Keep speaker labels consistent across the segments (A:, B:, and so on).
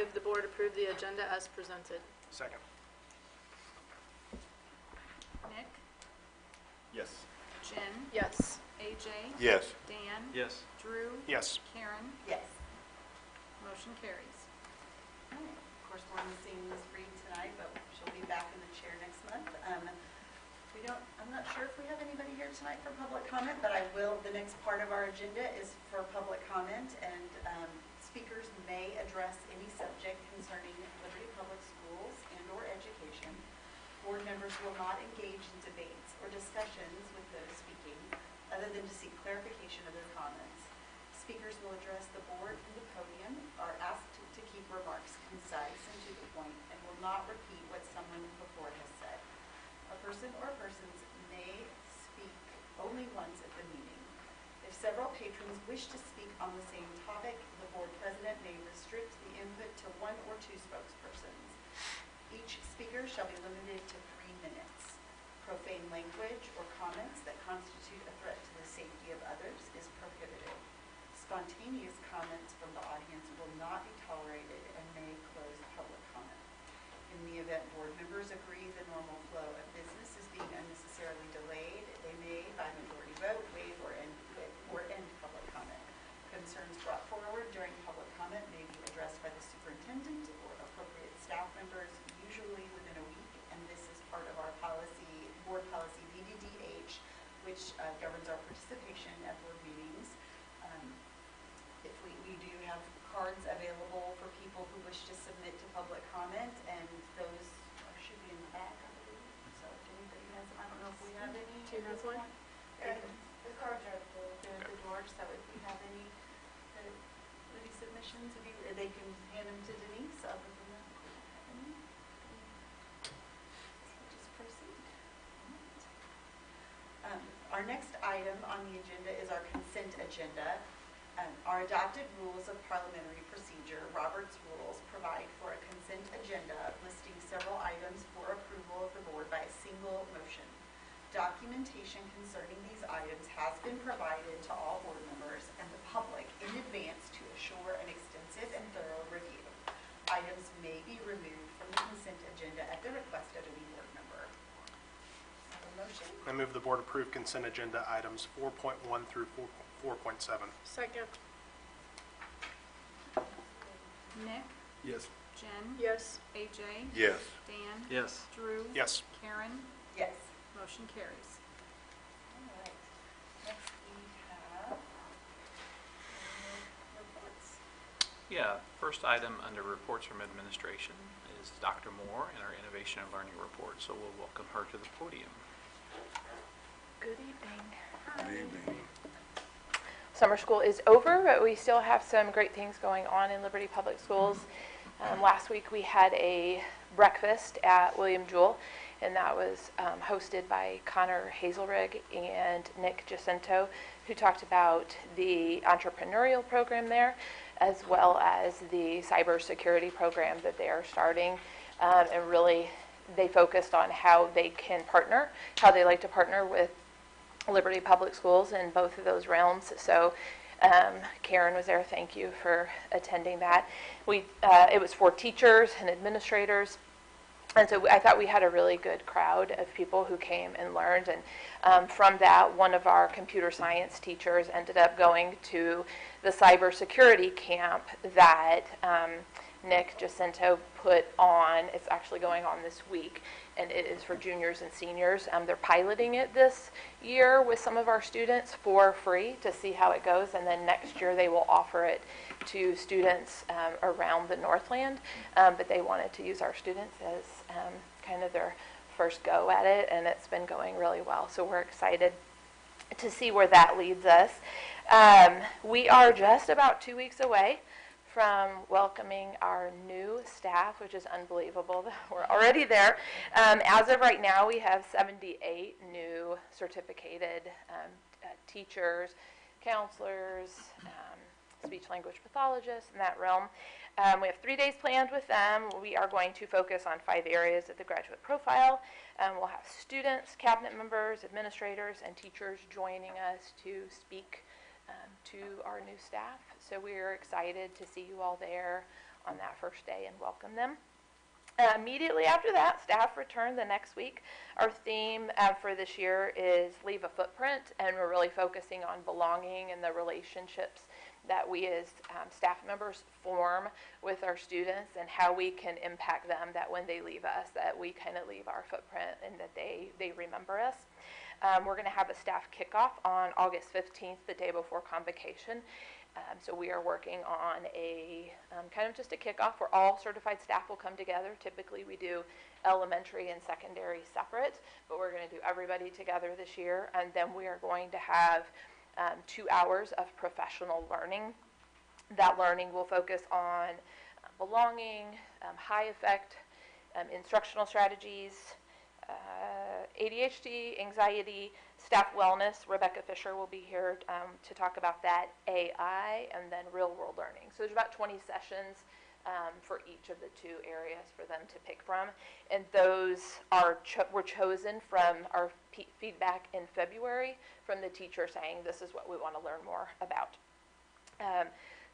A: move the board approve the agenda as presented.
B: Second.
C: Nick,
D: Yes.
C: Jen,
A: Yes.
C: AJ,
D: Yes.
C: Dan,
D: Yes.
C: Drew,
B: Yes.
C: Karen,
E: Yes.
C: motion carries.
E: All right. Of course, we're missing Ms. Reed tonight, but she'll be back in the chair next month. I'm not sure if we have anybody here tonight for public comment, but the next part of our agenda is for public comment, and speakers may address any subject concerning Liberty Public Schools and or education. Board members will not engage in debates or discussions with those speaking, other than to seek clarification of their comments. Speakers will address the board from the podium, are asked to keep remarks concise and to the point, and will not repeat what someone before has said. A person or persons may speak only once at the meeting. If several patrons wish to speak on the same topic, the board president may restrict the input to one or two spokespersons. Each speaker shall be limited to 3 minutes. Profane language or comments that constitute a threat to the safety of others is prohibited. Spontaneous comments from the audience will not be tolerated and may close public comment. In the event board members agree the normal flow of business is being unnecessarily delayed, they may, by majority vote, waive or end public comment. Concerns brought forward during public comment may be addressed by the superintendent or appropriate staff members, usually within a week, and this is part of our policy, board policy BDDH, which governs our participation at board meetings. If we do have cards available for people who wish to submit to public comment, and those should be in the back, I believe. So if anybody has them, I don't know if we have any.
A: Do you have one?
E: The cards are at the door, so if we have any submissions, they can hand them to Denise. Other than that, so just proceed. Our next item on the agenda is our consent agenda. Our adopted rules of parliamentary procedure, Robert's Rules, provide for a consent agenda listing several items for approval of the board by a single motion. Documentation concerning these items has been provided to all board members and the public in advance to assure an extensive and thorough review. Items may be removed from the consent agenda at the request of any board member. Have a motion?
B: I move the board approve consent agenda items 4.1 through 4.7.
A: Second.
C: Nick,
D: Yes.
C: Jen,
A: Yes.
C: AJ,
D: Yes.
C: Dan,
D: Yes.
C: Drew,
B: Yes.
C: Karen,
E: Yes.
C: motion carries.
E: All right. Next we have reports.
F: Yeah, first item under reports from administration is Dr. Moore in our Innovation and Learning Report, so we'll welcome her to the podium.
G: Good evening.
D: Good evening.
G: Summer school is over, but we still have some great things going on in Liberty Public Schools. Last week we had a breakfast at William Jewell, and that was hosted by Connor Hazelrig and Nick Jacinto, who talked about the entrepreneurial program there, as well as the cybersecurity program that they are starting. And really, they focused on how they can partner, how they like to partner with Liberty Public Schools in both of those realms. So Karen was there. Thank you for attending that. It was for teachers and administrators. And so I thought we had a really good crowd of people who came and learned. And from that, one of our computer science teachers ended up going to the cybersecurity camp that Nick Jacinto put on. It's actually going on this week, and it is for juniors and seniors. They're piloting it this year with some of our students for free to see how it goes, and then next year they will offer it to students around the Northland, but they wanted to use our students as kind of their first go at it, and it's been going really well, so we're excited to see where that leads us. We are just about 2 weeks away from welcoming our new staff, which is unbelievable that we're already there. As of right now, we have 78 new certificated teachers, counselors, speech-language pathologists in that realm. We have 3 days planned with them. We are going to focus on 5 areas of the graduate profile. We'll have students, cabinet members, administrators, and teachers joining us to speak to our new staff. So we're excited to see you all there on that first day and welcome them. Immediately after that, staff return the next week. Our theme for this year is Leave a Footprint, and we're really focusing on belonging and the relationships that we as staff members form with our students and how we can impact them, that when they leave us, that we kind of leave our footprint and that they remember us. We're going to have a staff kickoff on August 15th, the day before convocation. So we are working on a kind of just a kickoff where all certified staff will come together. Typically we do elementary and secondary separate, but we're going to do everybody together this year. And then we are going to have 2 hours of professional learning. That learning will focus on belonging, high effect instructional strategies, ADHD, anxiety, staff wellness. Rebecca Fisher will be here to talk about that, AI, and then real world learning. So there's about 20 sessions for each of the 2 areas for them to pick from. And those were chosen from our feedback in February from the teacher saying this is what we want to learn more about.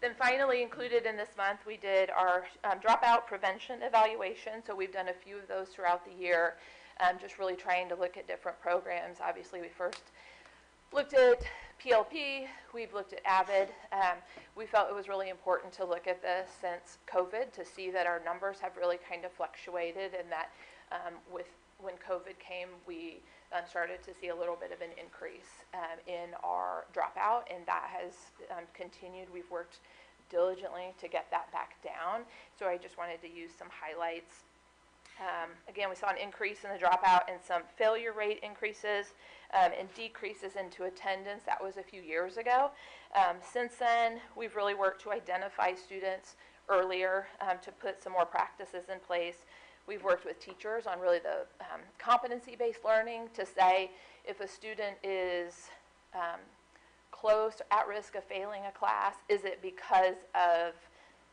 G: Then finally included in this month, we did our dropout prevention evaluation. So we've done a few of those throughout the year, just really trying to look at different programs. Obviously, we first looked at PLP, we've looked at AVID. We felt it was really important to look at this since COVID to see that our numbers have really kind of fluctuated, and that when COVID came, we started to see a little bit of an increase in our dropout, and that has continued. We've worked diligently to get that back down. So I just wanted to use some highlights. Again, we saw an increase in the dropout and some failure rate increases and decreases into attendance. That was a few years ago. Since then, we've really worked to identify students earlier to put some more practices in place. We've worked with teachers on really the competency-based learning to say if a student is close or at risk of failing a class, is it because of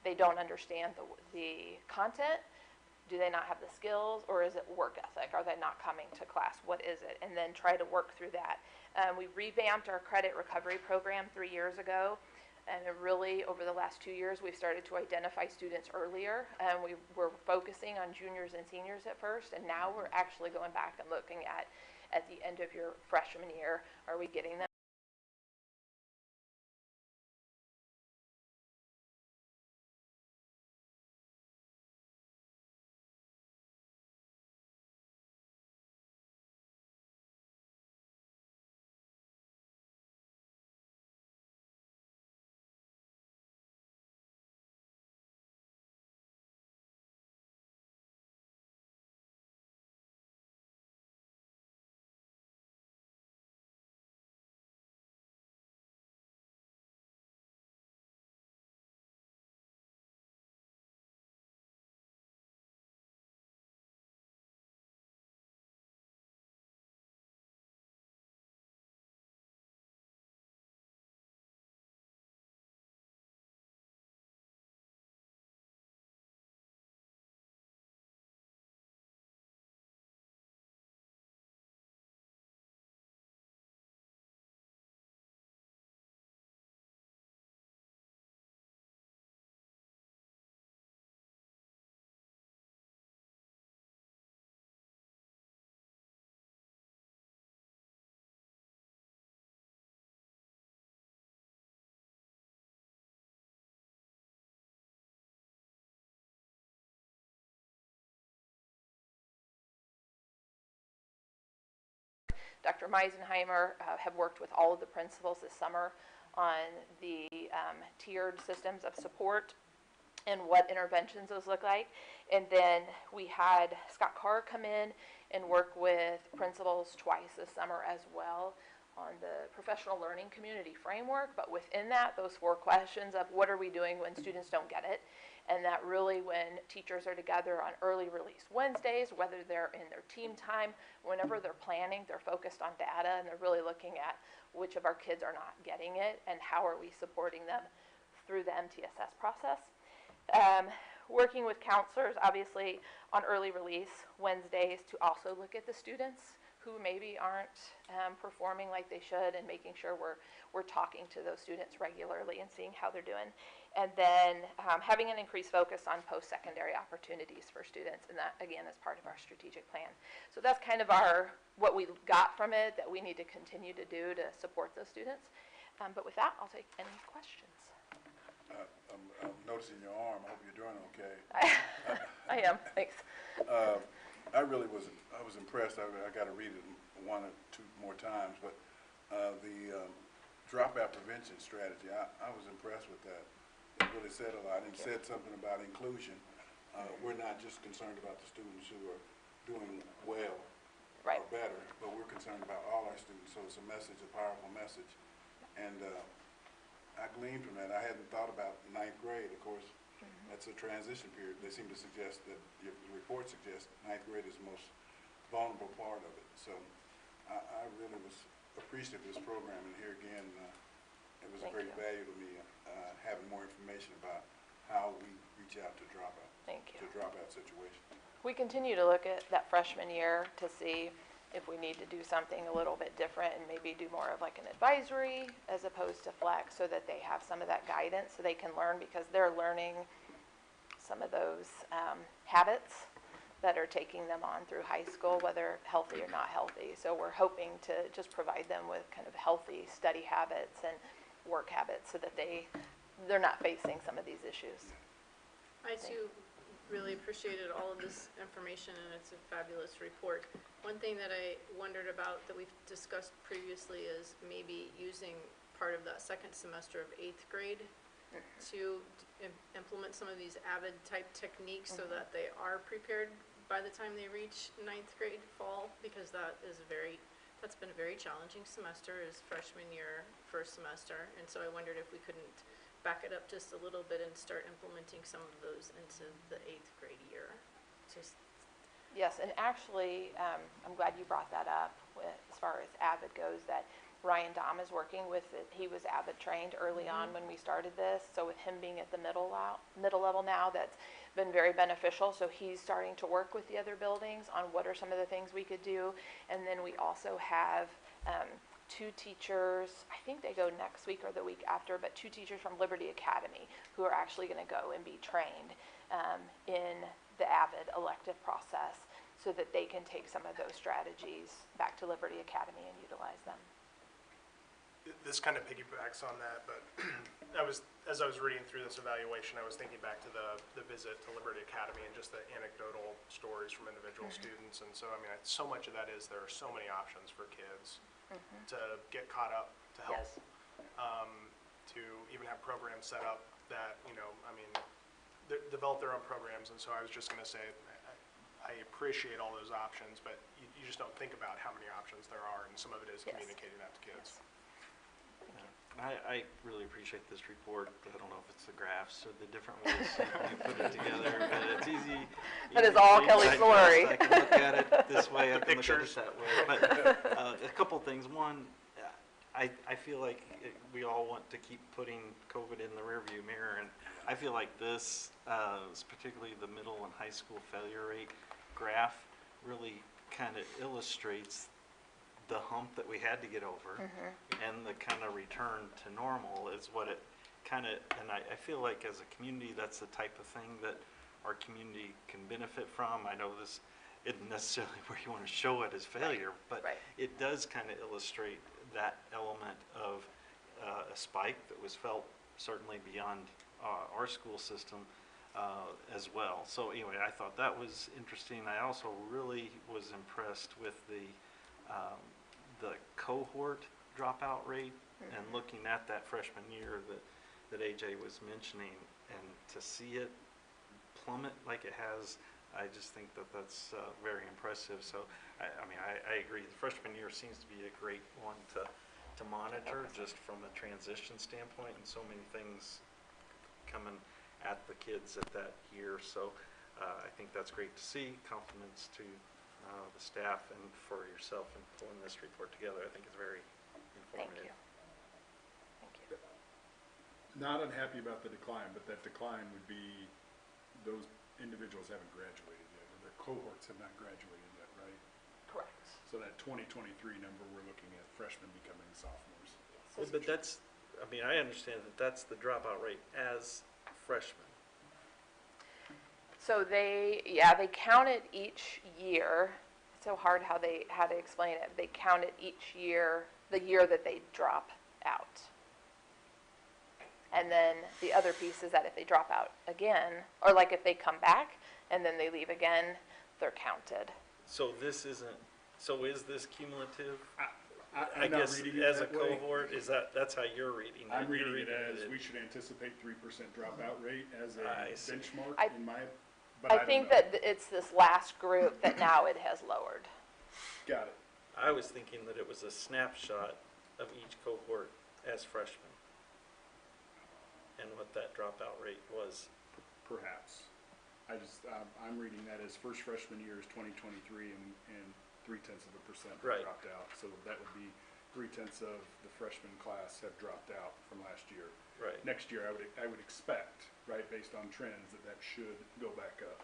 G: they don't understand the content? Do they not have the skills, or is it work ethic? Are they not coming to class? What is it? And then try to work through that. We revamped our credit recovery program 3 years ago, and really over the last 2 years we've started to identify students earlier. We were focusing on juniors and seniors at first, and now we're actually going back and looking at the end of your freshman year, are we getting them? Dr. Meisenheimer have worked with all of the principals this summer on the tiered systems of support and what interventions those look like. And then we had Scott Carr come in and work with principals twice this summer as well on the professional learning community framework. But within that, those 4 questions of what are we doing when students don't get it, and that really when teachers are together on early release Wednesdays, whether they're in their team time, whenever they're planning, they're focused on data and they're really looking at which of our kids are not getting it and how are we supporting them through the MTSS process. Working with counselors, obviously, on early release Wednesdays to also look at the students who maybe aren't performing like they should, and making sure we're talking to those students regularly and seeing how they're doing. And then having an increased focus on post-secondary opportunities for students, and that, again, is part of our strategic plan. So that's kind of what we got from it that we need to continue to do to support those students. But with that, I'll take any questions.
D: I'm noticing your arm. I hope you're doing okay.
G: I am, thanks.
D: I was impressed. I got to read it one or two more times, but the dropout prevention strategy, I was impressed with that. It really said a lot, and said something about inclusion. We're not just concerned about the students who are doing well
G: Right.
D: or better, but we're concerned about all our students. So it's a message, a powerful message. And I gleaned from that. I hadn't thought about ninth grade. Of course, that's a transition period. They seem to suggest that the report suggests ninth grade is the most vulnerable part of it. So I really was appreciative of this program, and here again, it was
G: Thank
D: a great
G: you.
D: value to me having more information about how we reach out to dropout situations.
G: We continue to look at that freshman year to see if we need to do something a little bit different and maybe do more of like an advisory as opposed to flex, so that they have some of that guidance so they can learn, because they're learning some of those habits that are taking them on through high school, whether healthy or not healthy. So we're hoping to just provide them with kind of healthy study habits and work habits so that they're not facing some of these issues.
A: I too really appreciated all of this information, and it's a fabulous report. One thing that I wondered about that we've discussed previously is maybe using part of that second semester of 8th grade to implement some of these AVID type techniques so that they are prepared by the time they reach 9th grade fall, because that's been a very challenging semester, is freshman year, first semester. And so I wondered if we couldn't back it up just a little bit and start implementing some of those into the 8th grade year.
G: Yes, and actually, I'm glad you brought that up as far as AVID goes, that Ryan Dom is working with it. He was AVID trained early on when we started this, so with him being at the middle level now, that's been very beneficial. So he's starting to work with the other buildings on what are some of the things we could do. And then we also have 2 teachers, I think they go next week or the week after, but 2 teachers from Liberty Academy who are actually going to go and be trained in the AVID elective process, so that they can take some of those strategies back to Liberty Academy and utilize them.
B: This kind of piggybacks on that, but as I was reading through this evaluation, I was thinking back to the visit to Liberty Academy and just the anecdotal stories from individual students. And so, I mean, so much of that is there are so many options for kids to get caught up, to help,
G: Yes.
B: to even have programs set up that, develop their own programs. And so I was just going to say, I appreciate all those options, but you just don't think about how many options there are, and some of it is
G: Yes.
B: communicating that to kids.
F: I really appreciate this report. I don't know if it's the graphs or the different ways you put it together, but it's easy.
G: That is all
F: to
G: Kelly's
F: digest.
G: glory.
F: I can look at it this way, I can look at it
B: Pictures.
F: that way. But a couple things. One, I feel like we all want to keep putting COVID in the rearview mirror, and I feel like this, particularly the middle and high school failure rate graph, really kind of illustrates the hump that we had to get over, and the kind of return to normal is what it kind of, and I feel like as a community, that's the type of thing that our community can benefit from. I know this isn't necessarily where you want to show it as failure, but it does kind of illustrate that element of a spike that was felt certainly beyond our school system as well. So anyway, I thought that was interesting. I also really was impressed with the cohort dropout rate, and looking at that freshman year that AJ was mentioning, and to see it plummet like it has, I just think that's very impressive. So I agree, the freshman year seems to be a great one to monitor, just from a transition standpoint, and so many things coming at the kids at that year. So I think that's great to see. Compliments to the staff and for yourself in pulling this report together. I think it's very informative.
G: Thank you.
H: Not unhappy about the decline, but that decline would be those individuals haven't graduated yet, or their cohorts have not graduated yet, right?
G: Correct.
H: So that 2023 number, we're looking at freshmen becoming sophomores.
F: But that's I mean, I understand that that's the dropout rate as freshmen.
G: So they count it each year. It's so hard how to explain it. They count it each year, the year that they drop out. And then the other piece is that if they drop out again, or like if they come back and then they leave again, they're counted.
F: So this isn't, so is this cumulative?
H: I'm not
F: guess
H: reading it
F: as a
H: that way.
F: cohort, that's how you're reading it?
H: I'm
F: You're
H: reading it as
F: it.
H: we should anticipate 3% dropout rate as
F: I
H: a
F: see.
H: benchmark
G: I-
H: in my, but
G: I
H: I don't
G: think
H: know.
G: that it's this last group that now it has lowered.
H: Got it.
F: I was thinking that it was a snapshot of each cohort as freshmen and what that dropout rate was.
H: Perhaps. I'm reading that as first freshman year is 2023 and 0.3%
F: Right.
H: have dropped out. So that would be 0.3% of the freshman class have dropped out from last year.
F: Right.
H: Next year, I would expect, right, based on trends, that should go back up.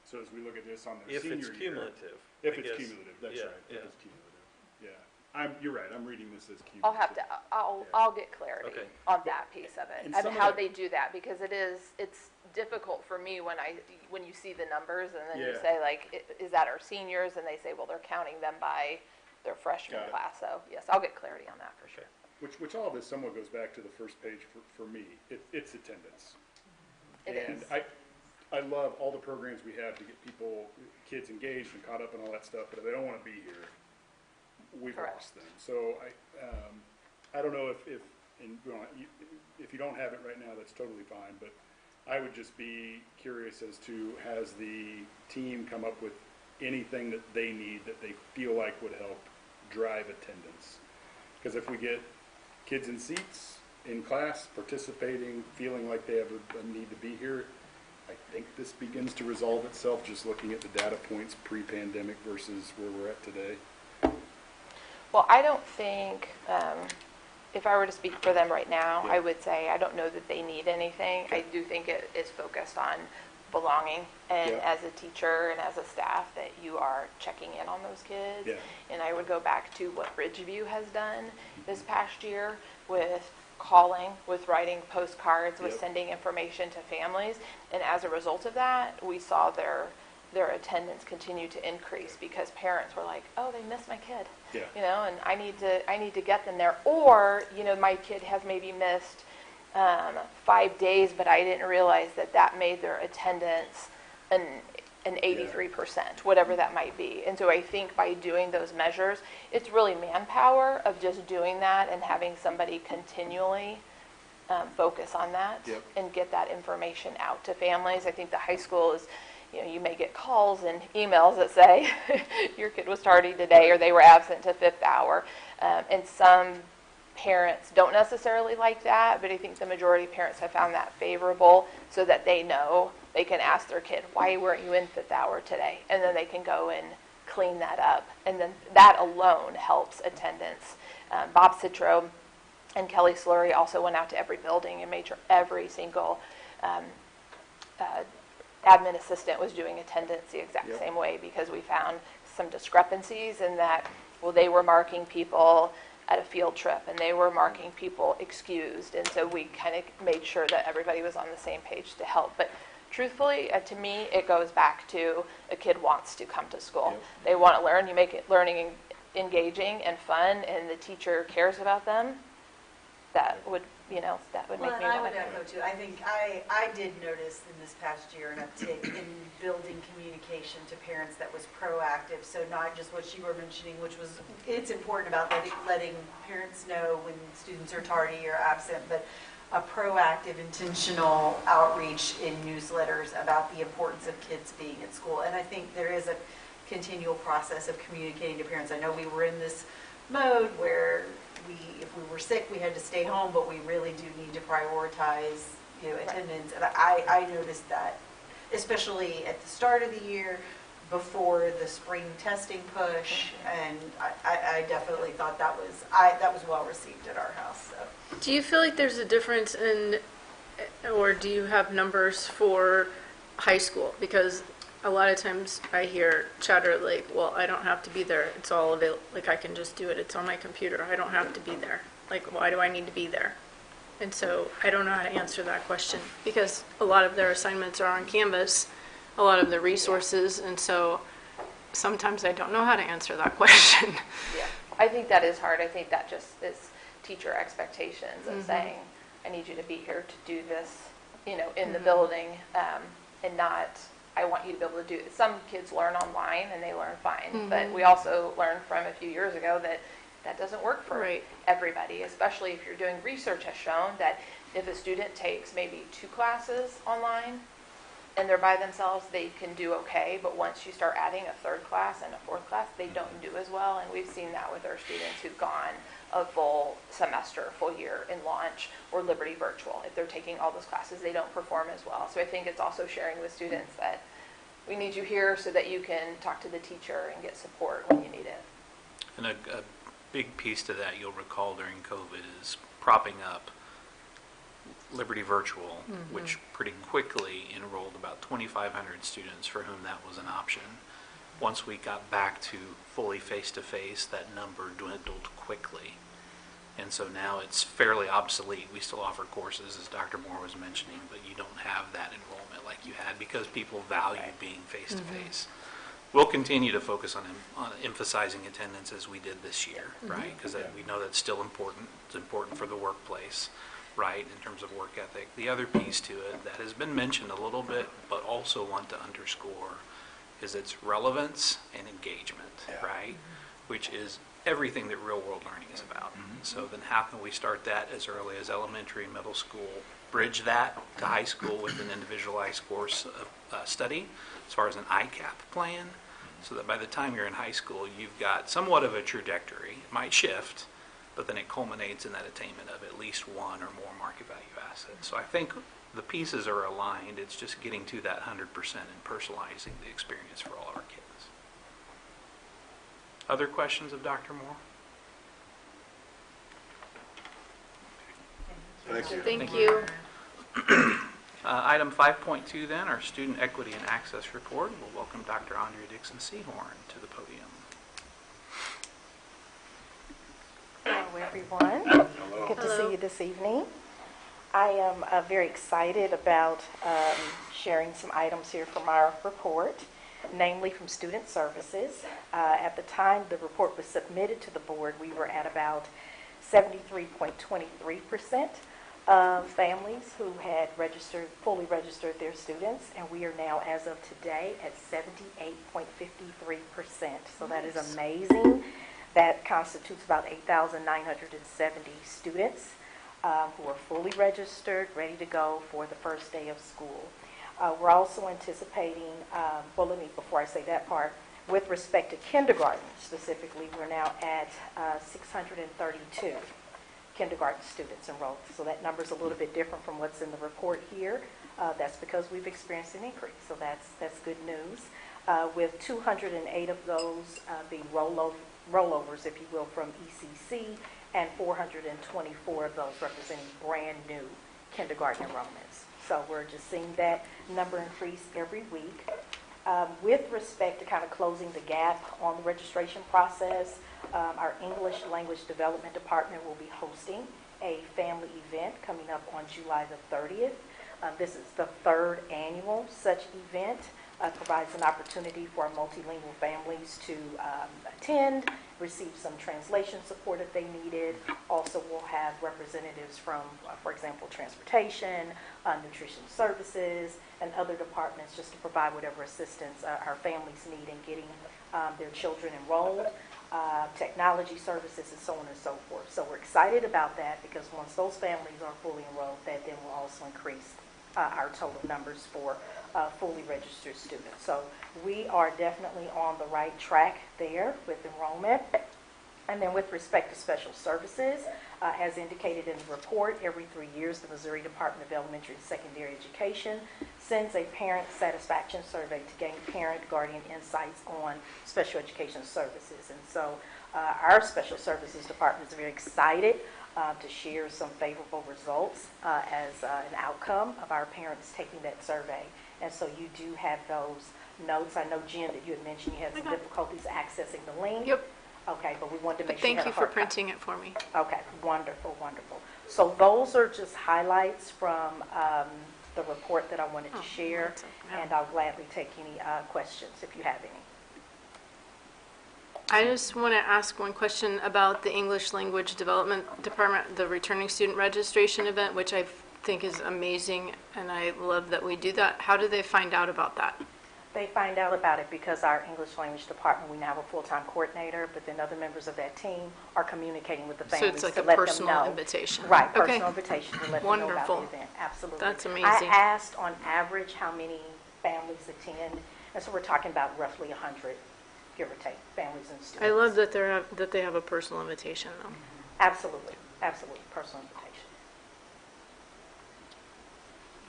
H: So as we look at this on their
F: If
H: senior
F: it's
H: year.
F: cumulative.
H: If
F: I
H: it's
F: guess.
H: cumulative, that's
F: Yeah,
H: right,
F: yeah.
H: if it's cumulative, yeah. You're right, I'm reading this as cumulative.
G: I'll get clarity
F: Okay.
G: on that piece of it,
H: And
G: of
H: some of
G: how
H: that-
G: they do that, because it's difficult for me when you see the numbers and then you
H: Yeah.
G: say like, is that our seniors? And they say, well, they're counting them by their freshman
H: Got it.
G: class. So yes, I'll get clarity on that for sure.
H: Which all of this somewhat goes back to the first page for me, it's attendance.
G: It
H: And
G: is.
H: I love all the programs we have to get kids engaged and caught up and all that stuff, but if they don't want to be here, we've
G: Correct.
H: lost them. So I don't know if you don't have it right now, that's totally fine, but I would just be curious as to, has the team come up with anything that they need that they feel like would help drive attendance? Because if we get kids in seats, in class, participating, feeling like they have a need to be here, I think this begins to resolve itself, just looking at the data points pre-pandemic versus where we're at today.
G: Well, I don't think, if I were to speak for them right now,
H: Yeah.
G: I would say I don't know that they need anything. I
H: Okay.
G: do think it is focused on belonging, and
H: Yeah.
G: as a teacher and as a staff, that you are checking in on those kids.
H: Yeah.
G: And I would go back to what Ridgeview has done this past year with calling, with writing postcards, with
H: Yep.
G: sending information to families. And as a result of that, we saw their attendance continue to increase because parents were like, oh, they missed my kid.
H: Yeah.
G: You know, and I need to get them there. Or, you know, my kid has maybe missed 5 days, but I didn't realize that made their attendance an 83%, whatever that might be. And so I think by doing those measures, it's really manpower of just doing that and having somebody continually focus on that
H: Yep.
G: and get that information out to families. I think the high school is, you know, you may get calls and emails that say your kid was tardy today or they were absent to fifth hour. And some parents don't necessarily like that, but I think the majority of parents have found that favorable so that they know they can ask their kid, why weren't you in fifth hour today? And then they can go and clean that up. And then that alone helps attendance. Bob Citro and Kelly Slurry also went out to every building and made sure every single admin assistant was doing attendance the exact
H: Yep.
G: same way, because we found some discrepancies in that, well, they were marking people at a field trip and they were marking people excused. And so we kind of made sure that everybody was on the same page to help. But truthfully, to me, it goes back to a kid wants to come to school.
H: Yep.
G: They want to learn. You make it learning engaging and fun, and the teacher cares about them. That would, you know, that would make
E: Well,
G: me
E: and I
G: want
E: would
G: to.
E: echo too. I think I did notice in this past year an uptick in building communication to parents that was proactive. So not just what you were mentioning, which was, it's important about letting parents know when students are tardy or absent, but a proactive, intentional outreach in newsletters about the importance of kids being at school. And I think there is a continual process of communicating to parents. I know we were in this mode where if we were sick, we had to stay home, but we really do need to prioritize, you know, attendance. And I noticed that, especially at the start of the year, before the spring testing push, and I definitely thought that was well received at our house. So.
A: Do you feel like there's a difference in, or do you have numbers for high school? Because a lot of times I hear chatter like, well, I don't have to be there. It's all available. Like, I can just do it. It's on my computer. I don't have to be there. Like, why do I need to be there? And so I don't know how to answer that question, because a lot of their assignments are on Canvas, a lot of the resources, and so sometimes I don't know how to answer that question.
G: Yeah, I think that is hard. I think that just is teacher expectations of saying, I need you to be here to do this, in the building, and not, I want you to be able to do it. Some kids learn online and they learn fine, but we also learned from a few years ago that that doesn't work for
A: Right.
G: everybody, especially if you're doing research has shown that if a student takes maybe 2 classes online and they're by themselves, they can do okay, but once you start adding a 3rd class and a 4th class, they don't do as well, and we've seen that with our students who've gone a full semester, full year in launch or Liberty Virtual. If they're taking all those classes, they don't perform as well. So I think it's also sharing with students that we need you here so that you can talk to the teacher and get support when you need it.
I: And a big piece to that you'll recall during COVID is propping up Liberty Virtual, which pretty quickly enrolled about 2,500 students for whom that was an option. Once we got back to fully face-to-face, that number dwindled quickly. And so now it's fairly obsolete. We still offer courses, as Dr. Moore was mentioning, but you don't have that enrollment like you had because people value being face-to-face. We'll continue to focus on emphasizing attendance as we did this year, right? Because we know that's still important. It's important for the workplace, right, in terms of work ethic. The other piece to it that has been mentioned a little bit, but also want to underscore, is its relevance and engagement, right? Which is everything that real-world learning is about. So then how can we start that as early as elementary, middle school, bridge that to high school with an individualized course of study as far as an ICAP plan, so that by the time you're in high school, you've got somewhat of a trajectory. It might shift, but then it culminates in that attainment of at least one or more market value assets. So I think the pieces are aligned. It's just getting to that 100% and personalizing the experience for all of our kids. Other questions of Dr. Moore?
D: Thank you.
A: Thank you.
I: Item 5.2 then, our Student Equity and Access Report. We'll welcome Dr. Andrea Dixon Seahorn to the podium.
J: Hello, everyone. Good to see you this evening. I am very excited about sharing some items here from our report, namely from Student Services. At the time the report was submitted to the board, we were at about 73.23% of families who had fully registered their students, and we are now, as of today, at 78.53%. So that is amazing. That constitutes about 8,970 students who are fully registered, ready to go for the first day of school. We're also anticipating, before I say that part, with respect to kindergarten specifically, we're now at 632 kindergarten students enrolled. So that number's a little bit different from what's in the report here. That's because we've experienced an increase, so that's good news. With 208 of those being rollovers, if you will, from ECC, and 424 of those representing brand new kindergarten enrollments. So we're just seeing that number increase every week. With respect to kind of closing the gap on the registration process, our English Language Development Department will be hosting a family event coming up on July the 30th. This is the 3rd annual such event. Provides an opportunity for our multilingual families to attend, receive some translation support if they needed. Also, we'll have representatives from, for example, transportation, nutrition services, and other departments just to provide whatever assistance our families need in getting their children enrolled, technology services, and so on and so forth. So we're excited about that because once those families are fully enrolled, that then will also increase our total numbers for fully registered students. So we are definitely on the right track there with enrollment. And then with respect to special services, as indicated in the report, every 3 years the Missouri Department of Elementary and Secondary Education sends a parent satisfaction survey to gain parent guardian insights on special education services. And so our special services department is very excited to share some favorable results as an outcome of our parents taking that survey. And so you do have those notes. I know, Jen, that you had mentioned you had some difficulties accessing the link.
A: Yep.
J: Okay, but we wanted to
A: But
J: make sure you
A: thank
J: had a
A: you for
J: hard copy.
A: printing it for me.
J: Okay, wonderful, wonderful. So those are just highlights from the report that I wanted to
A: Oh,
J: share,
A: that's okay.
J: and I'll gladly take any questions if you have any.
A: I just want to ask one question about the English Language Development Department, the returning student registration event, which I think is amazing, and I love that we do that. How do they find out about that?
J: They find out about it because our English language department, we now have a full-time coordinator, but then other members of that team are communicating with the
A: So
J: families
A: it's like
J: to
A: a
J: let them
A: personal
J: know.
A: invitation?
J: Right,
A: Okay.
J: personal invitation to let them know about
A: Wonderful.
J: the event, absolutely.
A: That's amazing.
J: I asked on average how many families attend, and so we're talking about roughly 100, give or take, families and students.
A: I love that they have a personal invitation, though.
J: Absolutely, absolutely, personal invitation.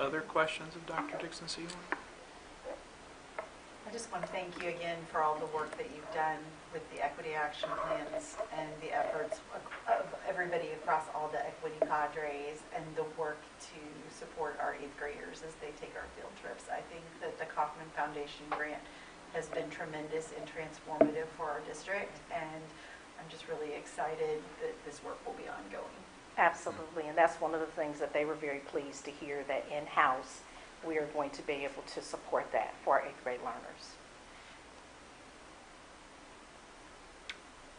I: Other questions of Dr. Dixon Seymour?
E: I just want to thank you again for all the work that you've done with the equity action plans and the efforts of everybody across all the equity cadres and the work to support our 8th graders as they take our field trips. I think that the Kaufman Foundation grant has been tremendous and transformative for our district, and I'm just really excited that this work will be ongoing.
J: Absolutely, and that's one of the things that they were very pleased to hear, that in-house, we are going to be able to support that for our 8th grade learners.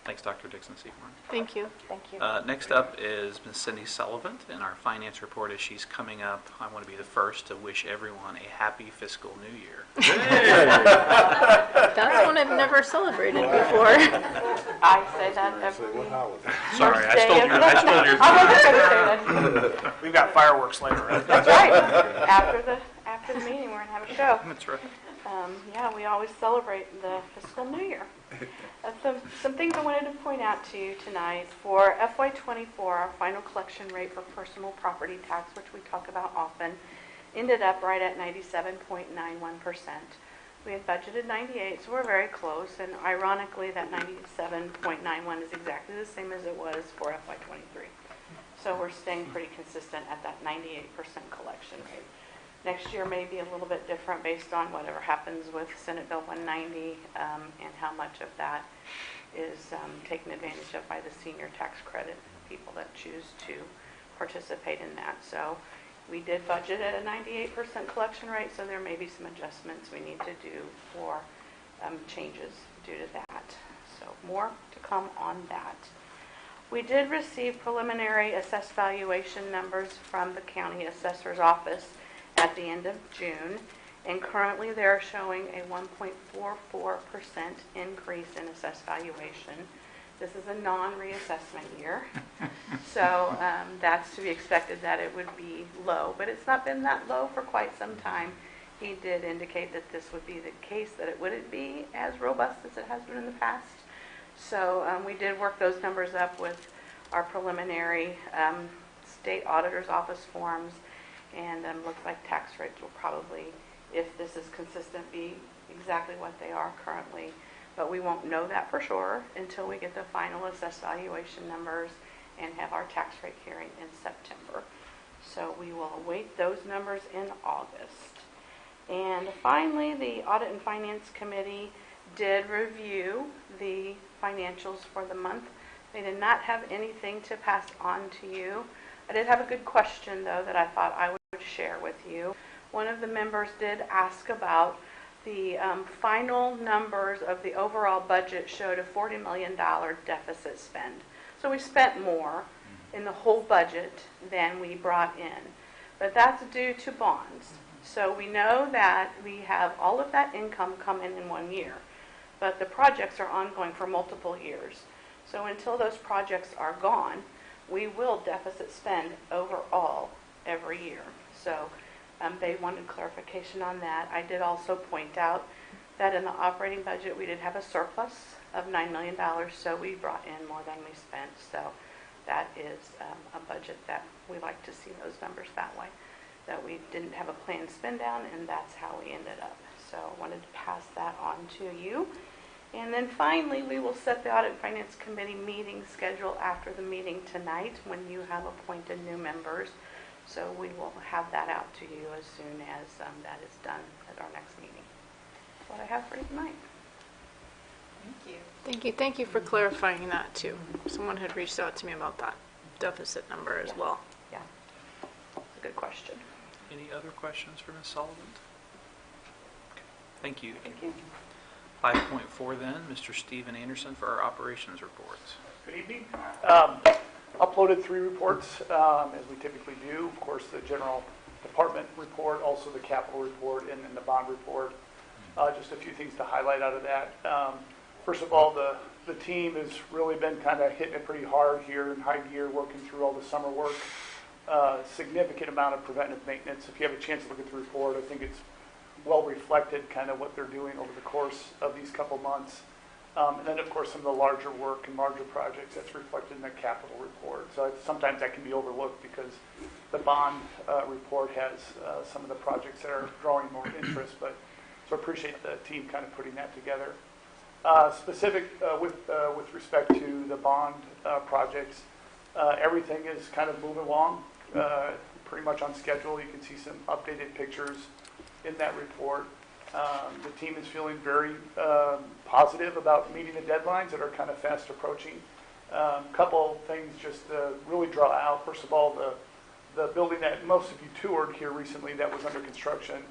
I: Thanks, Dr. Dixon Seymour.
A: Thank you.
J: Thank you.
I: Next up is Ms. Cindy Sullivan, and our finance report as she's coming up. I want to be the first to wish everyone a happy fiscal new year.
A: That's one I've never celebrated before.
G: I say that
D: Say,
G: every
D: what holiday?
I: Sorry, I
G: day
I: stole
G: of
I: your,
G: the-
I: I stole your.
G: I wasn't gonna say that.
B: We've got fireworks later, right?
G: That's right. After the meeting, we're gonna have a show.
I: That's right.
K: Yeah, we always celebrate the fiscal new year. Some things I wanted to point out to you tonight. For FY24, our final collection rate for personal property tax, which we talk about often, ended up right at 97.91%. We had budgeted 98, so we're very close, and ironically, that 97.91 is exactly the same as it was for FY23. So we're staying pretty consistent at that 98% collection rate. Next year may be a little bit different based on whatever happens with Senate Bill 190 and how much of that is taken advantage of by the senior tax credit, people that choose to participate in that. So we did budget at a 98% collection rate, so there may be some adjustments we need to do for changes due to that. So more to come on that. We did receive preliminary assessed valuation numbers from the county assessor's office at the end of June, and currently they're showing a 1.44% increase in assessed valuation. This is a non-reassessment year, so that's to be expected that it would be low, but it's not been that low for quite some time. He did indicate that this would be the case, that it wouldn't be as robust as it has been in the past. So we did work those numbers up with our preliminary state auditor's office forms, and looks like tax rates will probably, if this is consistent, be exactly what they are currently. But we won't know that for sure until we get the final assessed valuation numbers and have our tax rate hearing in September. So we will await those numbers in August. And finally, the Audit and Finance Committee did review the financials for the month. They did not have anything to pass on to you. I did have a good question, though, that I thought I would share with you. One of the members did ask about the final numbers of the overall budget showed a $40 million deficit spend. So we spent more in the whole budget than we brought in. But that's due to bonds. So we know that we have all of that income come in 1 year. But the projects are ongoing for multiple years. So until those projects are gone, we will deficit spend overall every year. So they wanted clarification on that. I did also point out that in the operating budget, we did have a surplus of $9 million, so we brought in more than we spent. So that is a budget that we like to see those numbers that way, that we didn't have a planned spend down, and that's how we ended up. So I wanted to pass that on to you. And then finally, we will set the Audit and Finance Committee meeting schedule after the meeting tonight when you have appointed new members. So we will have that out to you as soon as that is done at our next meeting. That's what I have for you tonight.
E: Thank you.
A: Thank you for clarifying that too. Someone had reached out to me about that deficit number as well.
J: Yeah. That's a good question.
I: Any other questions for Ms. Sullivan? Okay, thank you.
J: Thank you.
I: 5.4 then, Mr. Stephen Anderson for our operations reports.
L: Good evening. Uploaded 3 reports, as we typically do. Of course, the general department report, also the capital report, and then the bond report. Just a few things to highlight out of that. First of all, the team has really been kind of hitting it pretty hard here in high gear, working through all the summer work. Significant amount of preventive maintenance. If you have a chance to look at the report, I think it's well reflected kind of what they're doing over the course of these couple months. And then, of course, some of the larger work and larger projects that's reflected in the capital report. So sometimes that can be overlooked because the bond report has some of the projects that are drawing more interest. But so I appreciate the team kind of putting that together. With respect to the bond projects, everything is kind of moving along pretty much on schedule. You can see some updated pictures in that report. The team is feeling very positive about meeting the deadlines that are kind of fast approaching. Couple things just to really draw out. First of all, the building that most of you toured here recently that was under construction,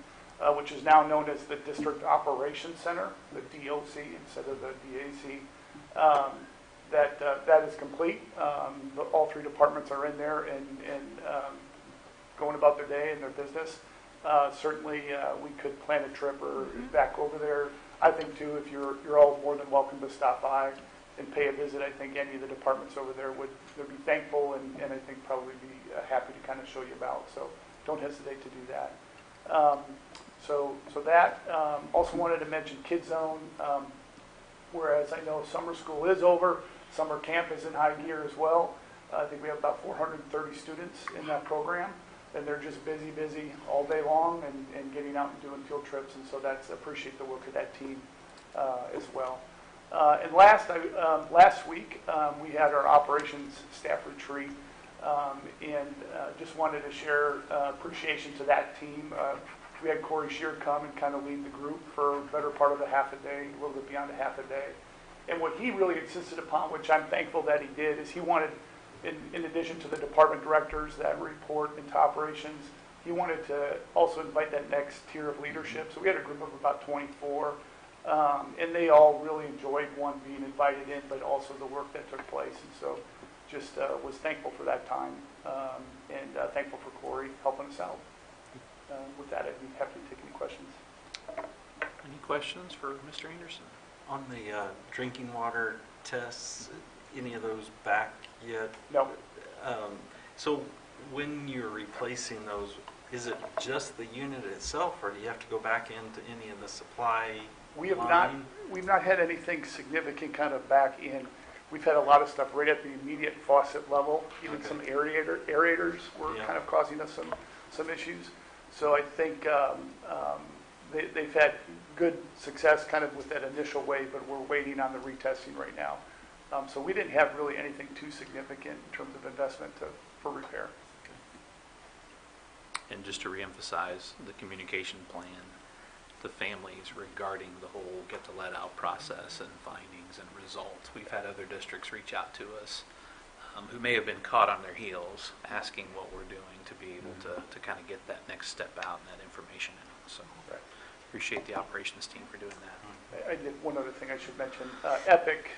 L: which is now known as the District Operations Center, the DOC instead of the DAC. That is complete. All 3 departments are in there and going about their day and their business. Certainly, we could plan a trip or back over there. I think too, if you're all more than welcome to stop by and pay a visit. I think any of the departments over there would be thankful and I think probably be happy to kind of show you about. So don't hesitate to do that. So that. Also wanted to mention Kids Zone. Whereas I know summer school is over, summer camp is in high gear as well. I think we have about 430 students in that program. And they're just busy all day long and getting out and doing field trips. And so appreciate the work of that team as well. And last week, we had our operations staff retreat. And just wanted to share appreciation to that team. We had Corey Shear come and kind of lead the group for a better part of a half a day, a little bit beyond a half a day. And what he really insisted upon, which I'm thankful that he did, is he wanted, in addition to the department directors that report into operations, he wanted to also invite that next tier of leadership. So we had a group of about 24, and they all really enjoyed, one, being invited in, but also the work that took place. And so just was thankful for that time, and thankful for Corey helping us out. With that, I'd be happy to take any questions.
I: Any questions for Mr. Anderson?
F: On the drinking water tests, any of those back yet?
L: No.
F: So when you're replacing those, is it just the unit itself, or do you have to go back into any of the supply
L: We've
F: line?
L: not had anything significant kind of back in. We've had a lot of stuff right at the immediate faucet level. Even some aerators were kind of causing us some issues. So I think they've had good success kind of with that initial wave, but we're waiting on the retesting right now. So we didn't have really anything too significant in terms of investment for repair.
I: And just to reemphasize the communication plan to families regarding the whole get the lead out process and findings and results. We've had other districts reach out to us who may have been caught on their heels asking what we're doing to be able to kind of get that next step out and that information out. So appreciate the operations team for doing that.
L: I did one other thing I should mention. Epic,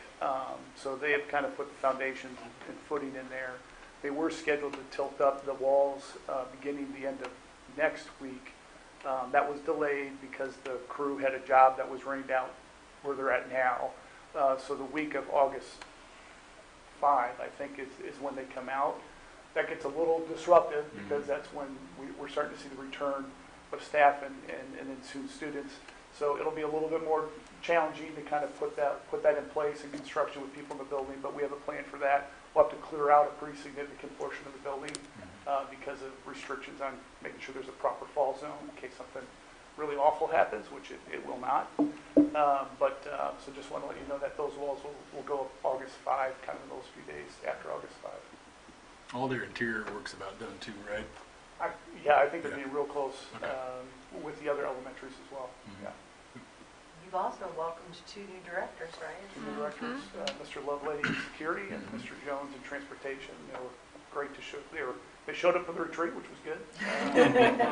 L: so they have kind of put the foundation and footing in there. They were scheduled to tilt up the walls beginning the end of next week. That was delayed because the crew had a job that was rained out where they're at now. So the week of August 5, I think, is when they come out. That gets a little disruptive because that's when we're starting to see the return of staff and then soon students. So it'll be a little bit more challenging to kind of put that in place in construction with people in the building, but we have a plan for that. We'll have to clear out a pretty significant portion of the building because of restrictions on making sure there's a proper fall zone in case something really awful happens, which it will not. So just want to let you know that those walls will go up August 5, kind of in those few days after August 5.
H: All their interior work's about done too, right?
L: I think they'll be real close with the other elementaries as well. Yeah.
E: You've also welcomed 2 new directors, right?
L: The directors, Mr. Lovelady in security and Mr. Jones in transportation. They were great to show, they showed up for the retreat, which was good.
E: An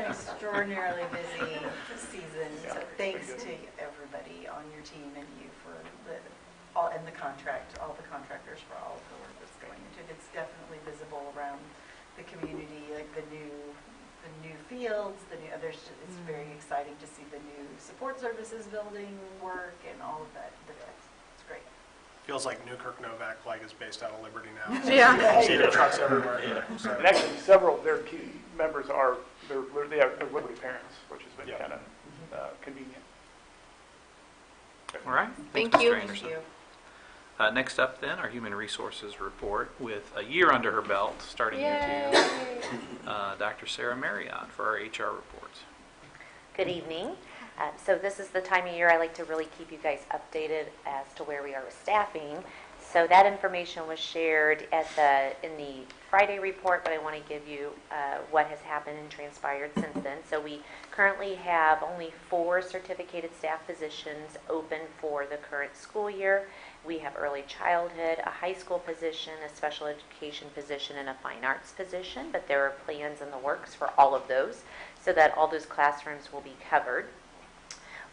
E: extraordinarily busy season, so
L: Yeah,
E: thanks
L: pretty
E: to
L: good.
E: everybody on your team and you for and the contractors for all of the work that's going into it. It's definitely visible around the community, like the new fields, it's very exciting to see the new support services building work and all of that. It's great.
B: Feels like Newkirk Novak flag is based out of Liberty now.
A: Yeah.
B: See their trucks everywhere. So,
L: And actually, several of their key members they're Liberty parents, which has been
B: Yeah.
L: kind of convenient.
I: All right.
A: Thank
I: Thanks,
A: you.
I: Mr. Anderson. Next up then, our Human Resources Report with a year under her belt, starting year 2, Dr. Sarah Marriott for our HR reports.
M: Good evening. So this is the time of year I like to really keep you guys updated as to where we are with staffing. So that information was shared in the Friday report, but I want to give you what has happened and transpired since then. So we currently have only 4 certificated staff positions open for the current school year. We have early childhood, a high school position, a special education position, and a fine arts position, but there are plans in the works for all of those so that all those classrooms will be covered.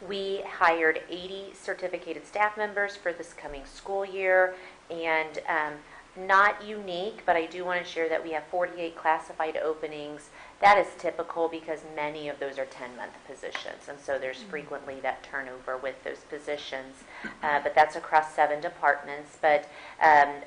M: We hired 80 certificated staff members for this coming school year, and not unique, but I do want to share that we have 48 classified openings. That is typical because many of those are 10-month positions, and so there's frequently that turnover with those positions. But that's across 7 departments. But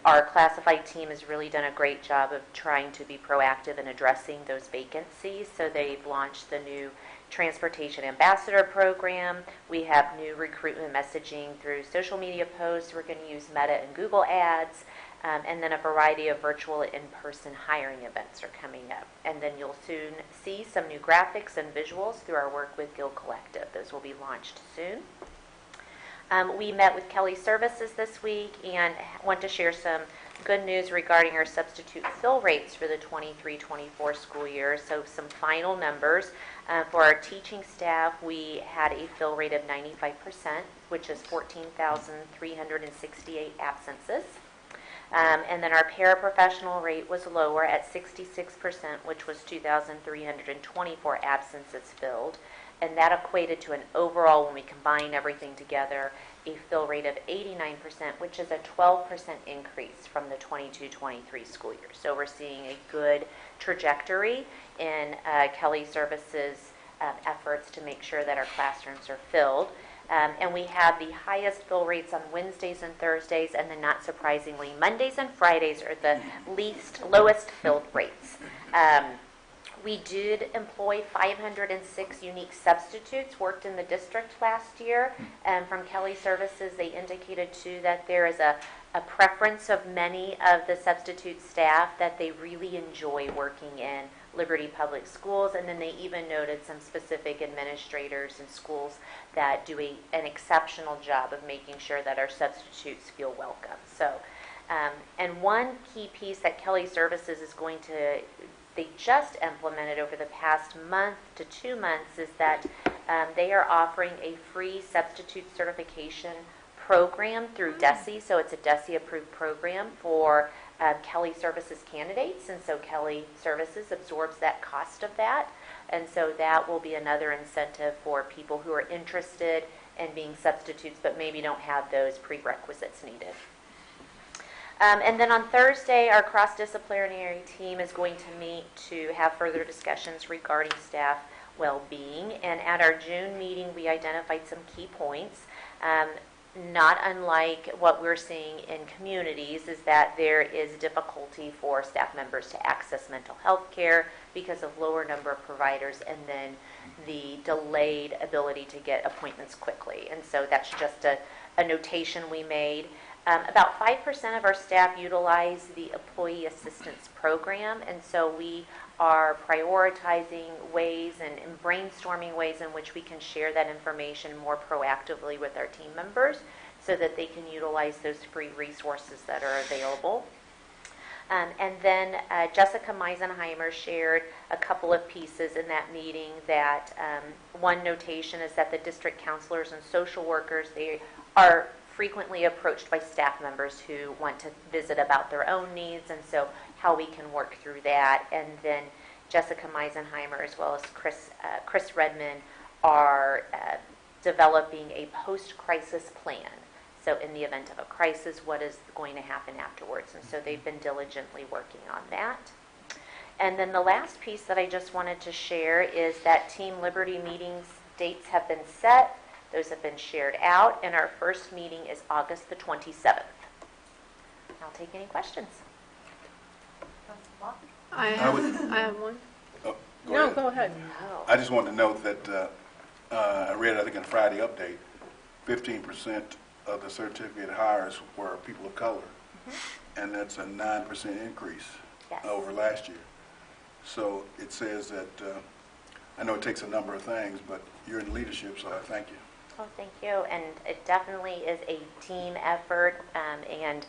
M: our classified team has really done a great job of trying to be proactive in addressing those vacancies. So they've launched the new Transportation Ambassador Program. We have new recruitment messaging through social media posts. We're going to use Meta and Google Ads. And then a variety of virtual in-person hiring events are coming up. And then you'll soon see some new graphics and visuals through our work with Guild Collective. Those will be launched soon. We met with Kelly Services this week and want to share some good news regarding our substitute fill rates for the 23-24 school year. So some final numbers. For our teaching staff, we had a fill rate of 95%, which is 14,368 absences. And then our paraprofessional rate was lower at 66%, which was 2,324 absences filled. And that equated to an overall, when we combine everything together, a fill rate of 89%, which is a 12% increase from the 22-23 school year. So we're seeing a good trajectory in Kelly Services' efforts to make sure that our classrooms are filled. And we have the highest fill rates on Wednesdays and Thursdays, and then not surprisingly, Mondays and Fridays are the lowest filled rates. We did employ 506 unique substitutes worked in the district last year. From Kelly Services, they indicated too that there is a preference of many of the substitute staff that they really enjoy working in Liberty Public Schools, and then they even noted some specific administrators in schools that do an exceptional job of making sure that our substitutes feel welcome. So, and one key piece that Kelly Services is going to, they just implemented over the past month to 2 months, is that they are offering a free substitute certification program through DESE. So it's a DESE approved program for Kelly Services candidates, and so Kelly Services absorbs that cost of that, and so that will be another incentive for people who are interested in being substitutes but maybe don't have those prerequisites needed. And then on Thursday, our cross-disciplinary team is going to meet to have further discussions regarding staff well-being, and at our June meeting we identified some key points. Not unlike what we're seeing in communities, is that there is difficulty for staff members to access mental health care because of lower number of providers, and then the delayed ability to get appointments quickly. And so that's just a notation we made. About 5% of our staff utilize the Employee Assistance Program, and so we are prioritizing ways and brainstorming ways in which we can share that information more proactively with our team members so that they can utilize those free resources that are available. And then Jessica Meisenheimer shared a couple of pieces in that meeting that one notation is that the district counselors and social workers, they are frequently approached by staff members who want to visit about their own needs, and so how we can work through that. And then Jessica Meisenheimer as well as Chris Redmond are developing a post-crisis plan. So in the event of a crisis, what is going to happen afterwards? And so they've been diligently working on that. And then the last piece that I just wanted to share is that Team Liberty meetings dates have been set. Those have been shared out, and our first meeting is August the 27th. I'll take any questions.
A: I have one.
D: Oh,
A: No,
D: ahead.
A: go ahead.
D: I just wanted to note that I read, I think in the Friday update, 15% of the certificate hires were people of color. And that's a 9% increase
M: Yes.
D: over last year. So it says that, I know it takes a number of things, but you're in leadership, so I thank you.
M: Oh, thank you. And it definitely is a team effort, and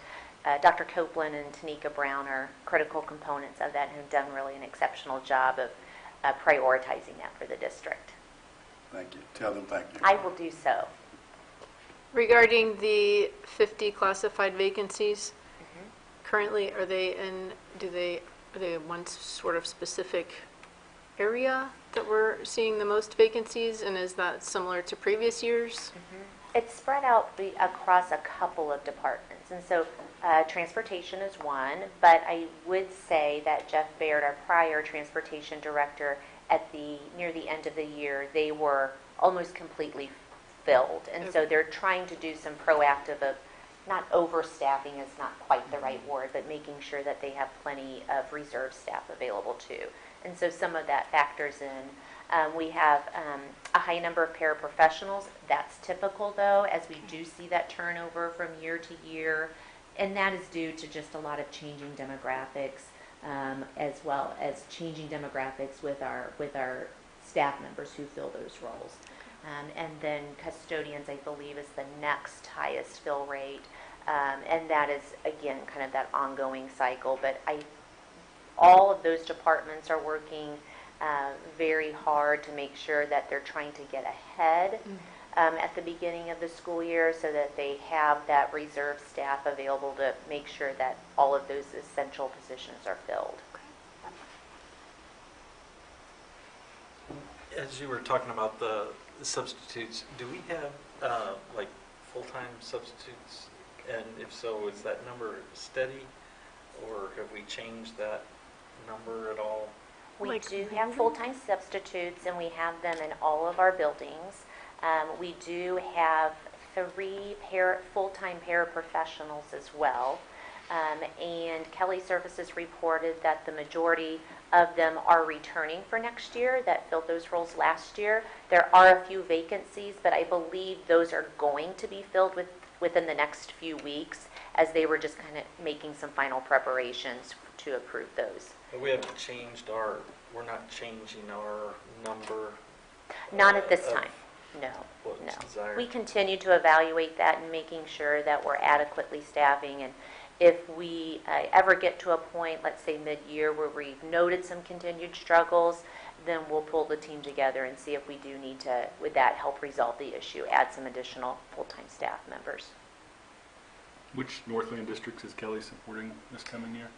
M: Dr. Copeland and Tanika Brown are critical components of that and have done really an exceptional job of prioritizing that for the district.
D: Thank you. Tell them thank you.
M: I will do so.
A: Regarding the 50 classified vacancies, currently, are they in one sort of specific area that we're seeing the most vacancies, and is that similar to previous years?
M: It's spread out across a couple of departments, and so transportation is one, but I would say that Jeff Baird, our prior transportation director, near the end of the year, they were almost completely filled, and so they're trying to do some proactive of, not overstaffing is not quite the right word, but making sure that they have plenty of reserve staff available too. And so some of that factors in. We have a high number of paraprofessionals. That's typical, though, as we do see that turnover from year to year. And that is due to just a lot of changing demographics, as well as changing demographics with our staff members who fill those roles. And then custodians, I believe, is the next highest fill rate. And that is, again, kind of that ongoing cycle. But all of those departments are working very hard to make sure that they're trying to get ahead at the beginning of the school year so that they have that reserve staff available to make sure that all of those essential positions are filled.
F: As you were talking about the substitutes, do we have like full-time substitutes? And if so, is that number steady, or have we changed that number at all?
M: We do have full-time substitutes, and we have them in all of our buildings. We do have 3 full-time paraprofessionals as well. And Kelly Services reported that the majority of them are returning for next year that filled those roles last year. There are a few vacancies, but I believe those are going to be filled within the next few weeks, as they were just kind of making some final preparations to approve those.
F: But we're not changing our number?
M: Not at this time, no.
F: What's desired?
M: We continue to evaluate that and making sure that we're adequately staffing, and if we ever get to a point, let's say mid-year, where we've noted some continued struggles, then we'll pull the team together and see if we do need to, would that help resolve the issue, add some additional full-time staff members.
H: Which Northland districts is Kelly supporting this coming year?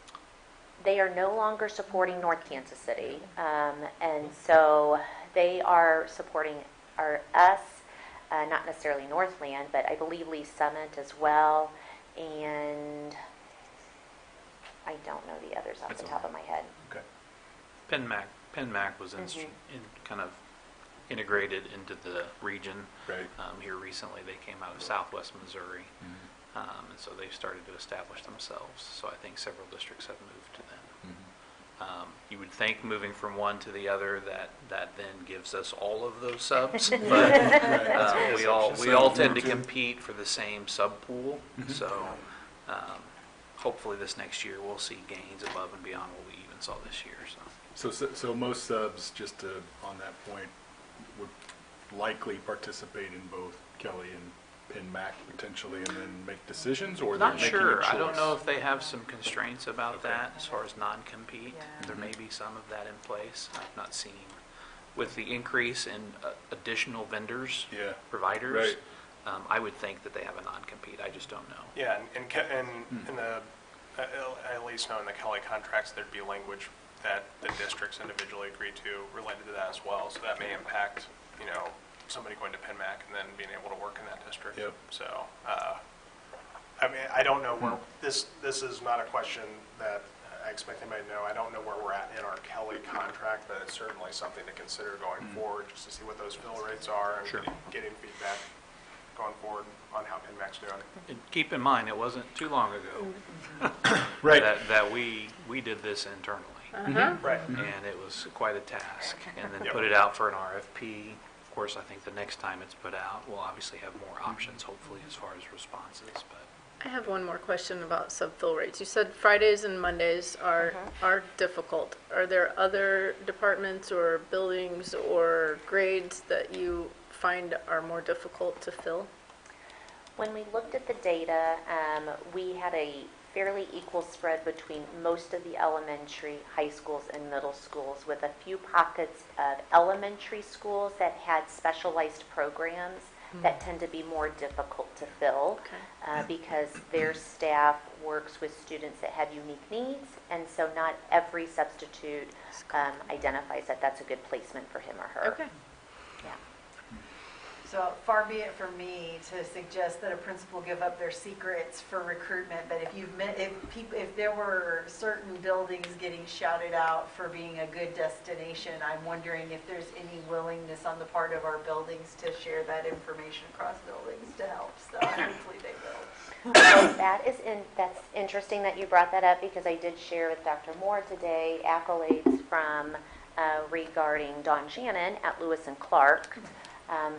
M: They are no longer supporting North Kansas City, and so they are supporting us, not necessarily Northland, but I believe Lee Summit as well, and I don't know the others off the top of my head.
H: Okay.
I: PenMac was in kind of integrated into the region.
H: Right.
I: Here recently, they came out of Southwest Missouri, and so they've started to establish themselves. So I think several districts have moved to them. You would think moving from one to the other that then gives us all of those subs, but we all tend to compete for the same sub pool. So hopefully this next year we'll see gains above and beyond what we even saw this year.
H: So most subs, just on that point, would likely participate in both Kelly PIN-MAC potentially and then make decisions, or they're
I: Not
H: making a
I: sure. I
H: choice?
I: don't know if they have some constraints about that as far as non-compete. There may be some of that in place. I've not seen. With the increase in additional vendors,
H: Yeah.
I: providers,
H: Right.
I: I would think that they have a non-compete. I just don't know.
B: Yeah, and in the, at least know in the Kelly contracts, there'd be language that the districts individually agree to related to that as well. So that may impact, somebody going to PINMAC and then being able to work in that district.
H: Yep.
B: So, I mean, I don't know where, this is not a question that I expect anybody to know. I don't know where we're at in our Kelly contract, but it's certainly something to consider going forward, just to see what those fill rates are and
I: Sure.
B: getting feedback going forward on how PINMAC's doing.
I: And keep in mind, it wasn't too long ago
H: Right.
I: that we did this internally.
B: Right.
I: And it was quite a task. And then
B: Yep.
I: put it out for an RFP. Of course, I think the next time it's put out, we'll obviously have more options, hopefully, as far as responses. But
A: I have one more question about sub-fill rates. You said Fridays and Mondays are difficult. Are there other departments or buildings or grades that you find are more difficult to fill?
M: When we looked at the data, we had a fairly equal spread between most of the elementary, high schools, and middle schools, with a few pockets of elementary schools that had specialized programs that tend to be more difficult to fill because their staff works with students that have unique needs, and so not every substitute identifies that that's a good placement for him or her.
A: Okay.
M: Yeah.
E: So far be it from me to suggest that a principal give up their secrets for recruitment, but if there were certain buildings getting shouted out for being a good destination, I'm wondering if there's any willingness on the part of our buildings to share that information across buildings to help. So hopefully they will.
M: So that's interesting that you brought that up, because I did share with Dr. Moore today accolades from regarding Dawn Shannon at Lewis and Clark,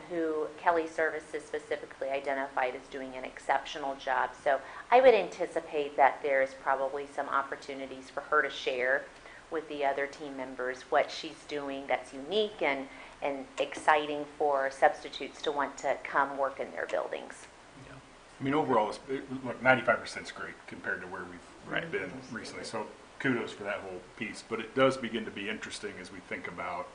M: who Kelly Services specifically identified as doing an exceptional job. So I would anticipate that there's probably some opportunities for her to share with the other team members what she's doing that's unique and exciting for substitutes to want to come work in their buildings.
H: I mean, overall, like 95% is great compared to where we've been recently. So kudos for that whole piece. But it does begin to be interesting as we think about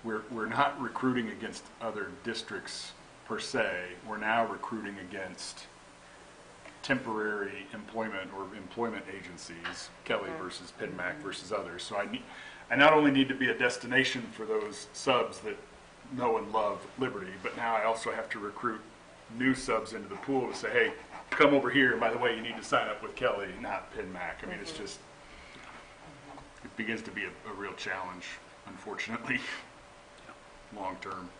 H: we're not recruiting against other districts per se. We're now recruiting against temporary employment or employment agencies, Kelly versus PINMAC versus others. So I not only need to be a destination for those subs that know and love Liberty, but now I also have to recruit new subs into the pool to say, hey, come over here, and by the way, you need to sign up with Kelly, not PINMAC. I mean, it's just, it begins to be a real challenge, unfortunately, long term.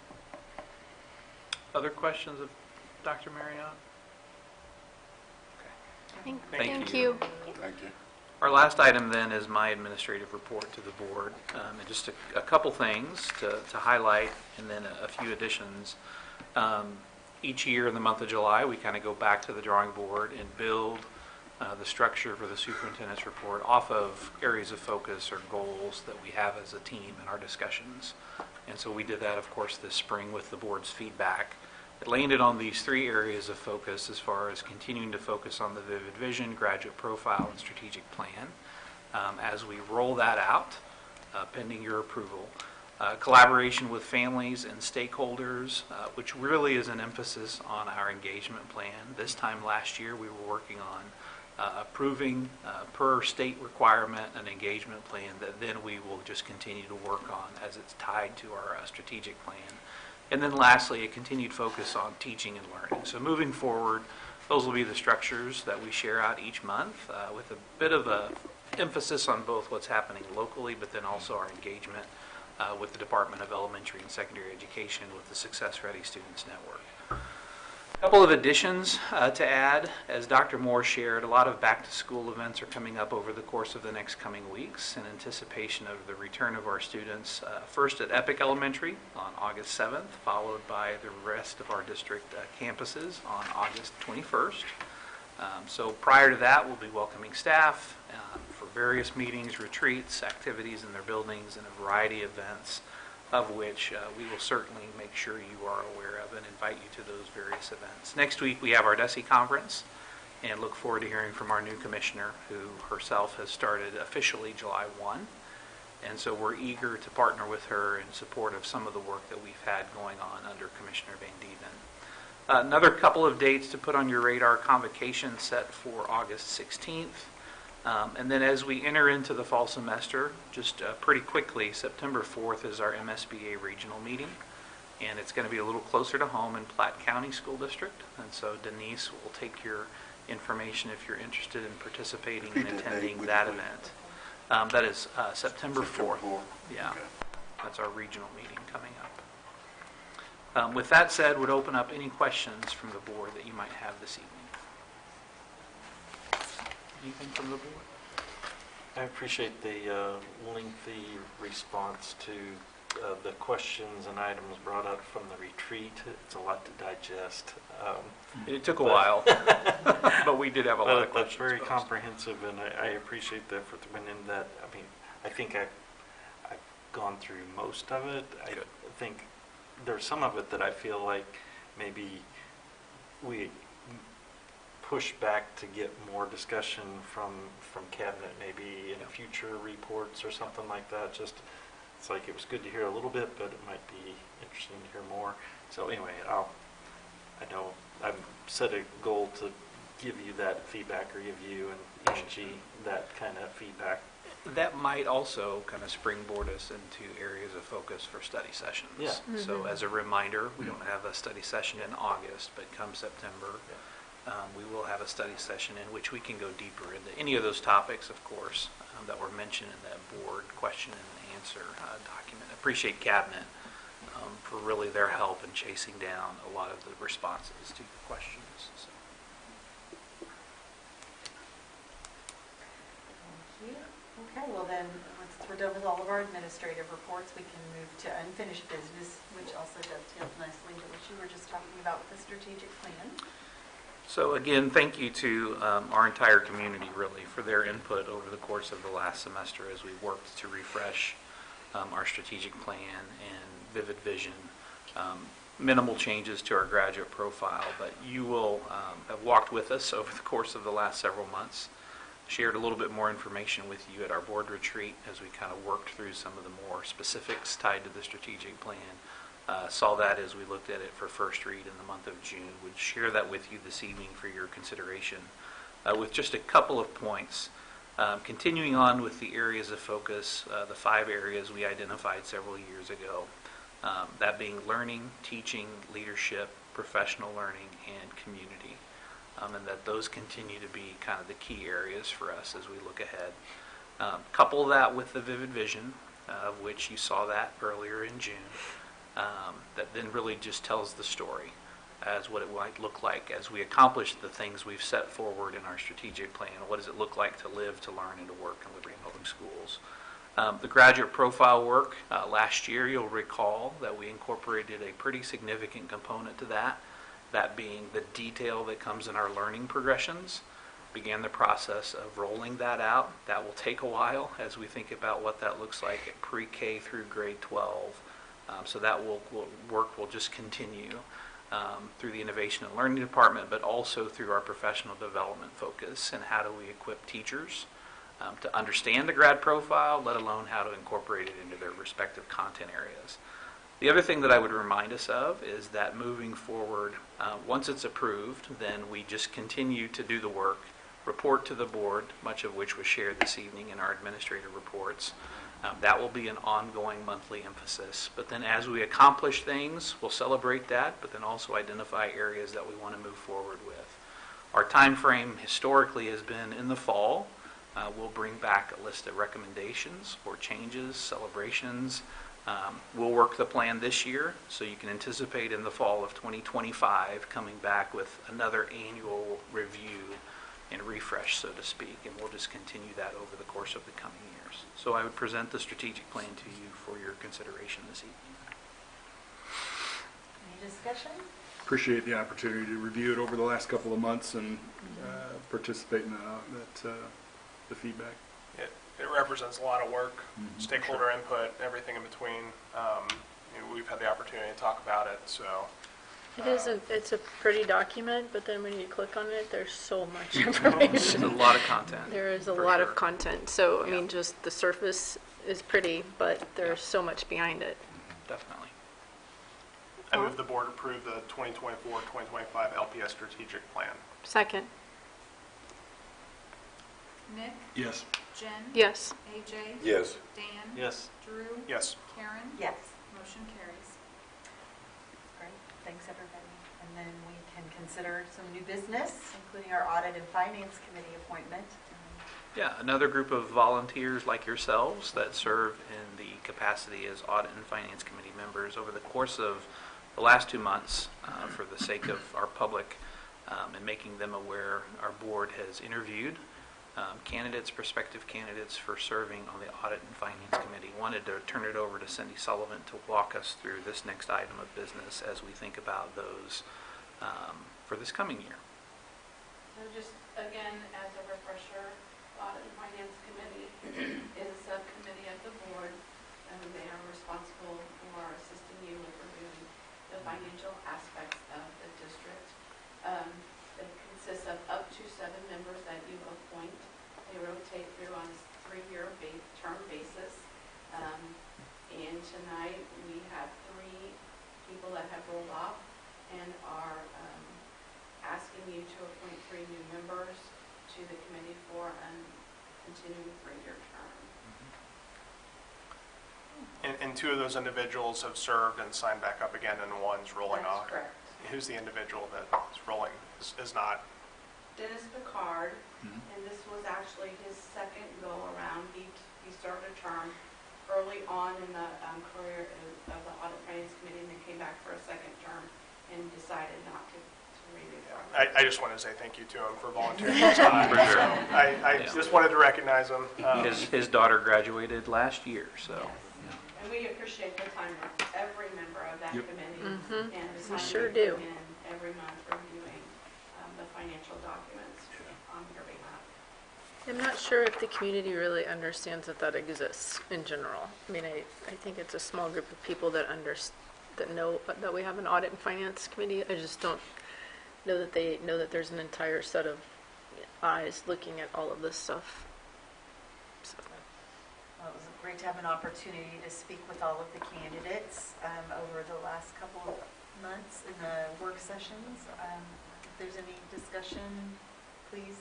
I: other questions of Dr. Marriott?
A: Thank you.
D: Thank you.
I: Our last item then is my administrative report to the board. And just a couple things to highlight, and then a few additions. Each year in the month of July, we kind of go back to the drawing board and build the structure for the superintendent's report off of areas of focus or goals that we have as a team in our discussions. And so we did that, of course, this spring with the board's feedback. It landed on these three areas of focus as far as continuing to focus on the vivid vision, graduate profile, and strategic plan. As we roll that out, pending your approval, collaboration with families and stakeholders, which really is an emphasis on our engagement plan. This time last year, we were working on approving per state requirement an engagement plan that then we will just continue to work on as it's tied to our strategic plan. And then lastly, a continued focus on teaching and learning. So moving forward, those will be the structures that we share out each month with a bit of a emphasis on both what's happening locally, but then also our engagement with the Department of Elementary and Secondary Education with the Success Ready Students Network. A couple of additions to add. As Dr. Moore shared, a lot of back-to-school events are coming up over the course of the next coming weeks in anticipation of the return of our students, first at Epic Elementary on August 7th, followed by the rest of our district campuses on August 21st. So prior to that, we'll be welcoming staff for various meetings, retreats, activities in their buildings, and a variety of events of which we will certainly make sure you are aware of and invite you to those various events. Next week, we have our DESE conference, and look forward to hearing from our new commissioner, who herself has started officially July 1. And so we're eager to partner with her in support of some of the work that we've had going on under Commissioner Van Dieven. Another couple of dates to put on your radar: convocation set for August 16th. And then as we enter into the fall semester, just pretty quickly, September 4th is our MSBA regional meeting. And it's going to be a little closer to home in Platte County School District. And so Denise will take your information if you're interested in participating and attending that event. That is September 4th. Yeah,
D: Okay.
I: that's our regional meeting coming up. With that said, would open up any questions from the board that you might have this evening. Anything from the board?
F: I appreciate the lengthy response to the questions and items brought up from the retreat. It's a lot to digest.
I: It took a while, but we did have a lot of questions.
F: That's very
I: posed.
F: comprehensive, and I appreciate the effort that went in that. I mean, I think I've gone through most of it. I
I: Good.
F: think there's some of it that I feel like maybe we push back to get more discussion from cabinet, maybe in future reports or something like that. Just, it's like it was good to hear a little bit, but it might be interesting to hear more. So anyway, I know I've set a goal to give you that feedback, or give you and Angie that kind of feedback.
I: That might also kind of springboard us into areas of focus for study sessions.
F: Yeah.
I: So as a reminder, we don't have a study session in August, but come September, we will have a study session in which we can go deeper into any of those topics, of course, that were mentioned in that board question and answer document. I appreciate Cabinet for really their help in chasing down a lot of the responses to the questions. So.
E: Thank you. Okay, well then, once we're done with all of our administrative reports, we can move to unfinished business, which also dovetails nicely to what you were just talking about with the strategic plan.
I: So again, thank you to our entire community, really, for their input over the course of the last semester as we worked to refresh our strategic plan and vivid vision. Minimal changes to our graduate profile, but you will have walked with us over the course of the last several months, shared a little bit more information with you at our board retreat as we kind of worked through some of the more specifics tied to the strategic plan. Saw that as we looked at it for first read in the month of June. Would share that with you this evening for your consideration with just a couple of points. Continuing on with the areas of focus, the 5 areas we identified several years ago, that being learning, teaching, leadership, professional learning, and community, and that those continue to be kind of the key areas for us as we look ahead. Couple that with the vivid vision, of which you saw that earlier in June. That then really just tells the story as what it might look like as we accomplish the things we've set forward in our strategic plan. What does it look like to live, to learn, and to work in Liberty Public Schools? The graduate profile work, last year you'll recall that we incorporated a pretty significant component to that being the detail that comes in our learning progressions. Began the process of rolling that out. That will take a while as we think about what that looks like at pre-K through grade 12. So that work will just continue through the Innovation and Learning Department, but also through our professional development focus and how do we equip teachers to understand the grad profile, let alone how to incorporate it into their respective content areas. The other thing that I would remind us of is that moving forward, once it's approved, then we just continue to do the work, report to the board, much of which was shared this evening in our administrative reports. That will be an ongoing monthly emphasis. But then as we accomplish things, we'll celebrate that, but then also identify areas that we want to move forward with. Our time frame historically has been in the fall. We'll bring back a list of recommendations for changes, celebrations. We'll work the plan this year, so you can anticipate in the fall of 2025 coming back with another annual review and refresh, so to speak, and we'll just continue that over the course of the coming years. So I would present the strategic plan to you for your consideration this evening.
E: Any discussion?
H: Appreciate the opportunity to review it over the last couple of months and participate in the feedback.
B: Yeah, It represents a lot of work, stakeholder input, everything in between. We've had the opportunity to talk about it, so.
A: It's a pretty document, but then when you click on it, there's so much information.
I: There's a lot of content.
A: There is a
I: for
A: lot
I: sure.
A: of content, so, I
I: Yeah.
A: mean, just the surface is pretty, but there's so much behind it.
I: Definitely.
B: I move the board approve the 2024-2025 LPS strategic plan.
A: Second,
C: Nick,
H: Yes.
C: Jen,
A: yes.
C: AJ,
D: Yes.
C: Dan,
F: Yes.
C: Drew,
B: Yes.
C: Karen,
E: Yes.
C: motion carries.
E: Great, thanks, everybody. And then we can consider some new business, including our Audit and Finance Committee appointment.
I: Yeah, another group of volunteers like yourselves that serve in the capacity as Audit and Finance Committee members over the course of the last 2 months, for the sake of our public and making them aware, our board has interviewed prospective candidates for serving on the Audit and Finance Committee. Wanted to turn it over to Cindy Sullivan to walk us through this next item of business as we think about those for this coming year.
K: So just, again, as a refresher, Audit and Finance Committee is a subcommittee of the board, and they are responsible for assisting you with reviewing the financial aspects of the district. It consists of up to 7 members that you appoint. They rotate through on a 3-year term basis. And tonight, we have 3 people that have rolled off and are asking you to appoint 3 new members to the committee for a continuing 3-year term.
B: And 2 of those individuals have served and signed back up again, and one's rolling
K: That's
B: off.
K: correct.
B: Who's the individual that is rolling, is not?
K: Dennis Picard, and this was actually his second go-around. He started a term early on in the career of the Audit Finance Committee, and then came back for a second term and decided not to renew.
B: I just want to say thank you to him for volunteering his time.
I: For sure.
B: So I just wanted to recognize him.
I: His daughter graduated last year, so.
K: And we appreciate the time of every member of that committee and the
A: We
K: time
A: sure
K: they
A: do.
K: put in every month reviewing the financial documents on your behalf.
A: I'm not sure if the community really understands that that exists in general. I mean, I think it's a small group of people that know that we have an Audit and Finance Committee. I just don't know that they know that there's an entire set of eyes looking at all of this stuff. So.
E: Well, it was great to have an opportunity to speak with all of the candidates over the last couple of months in the work sessions. If there's any discussion, please,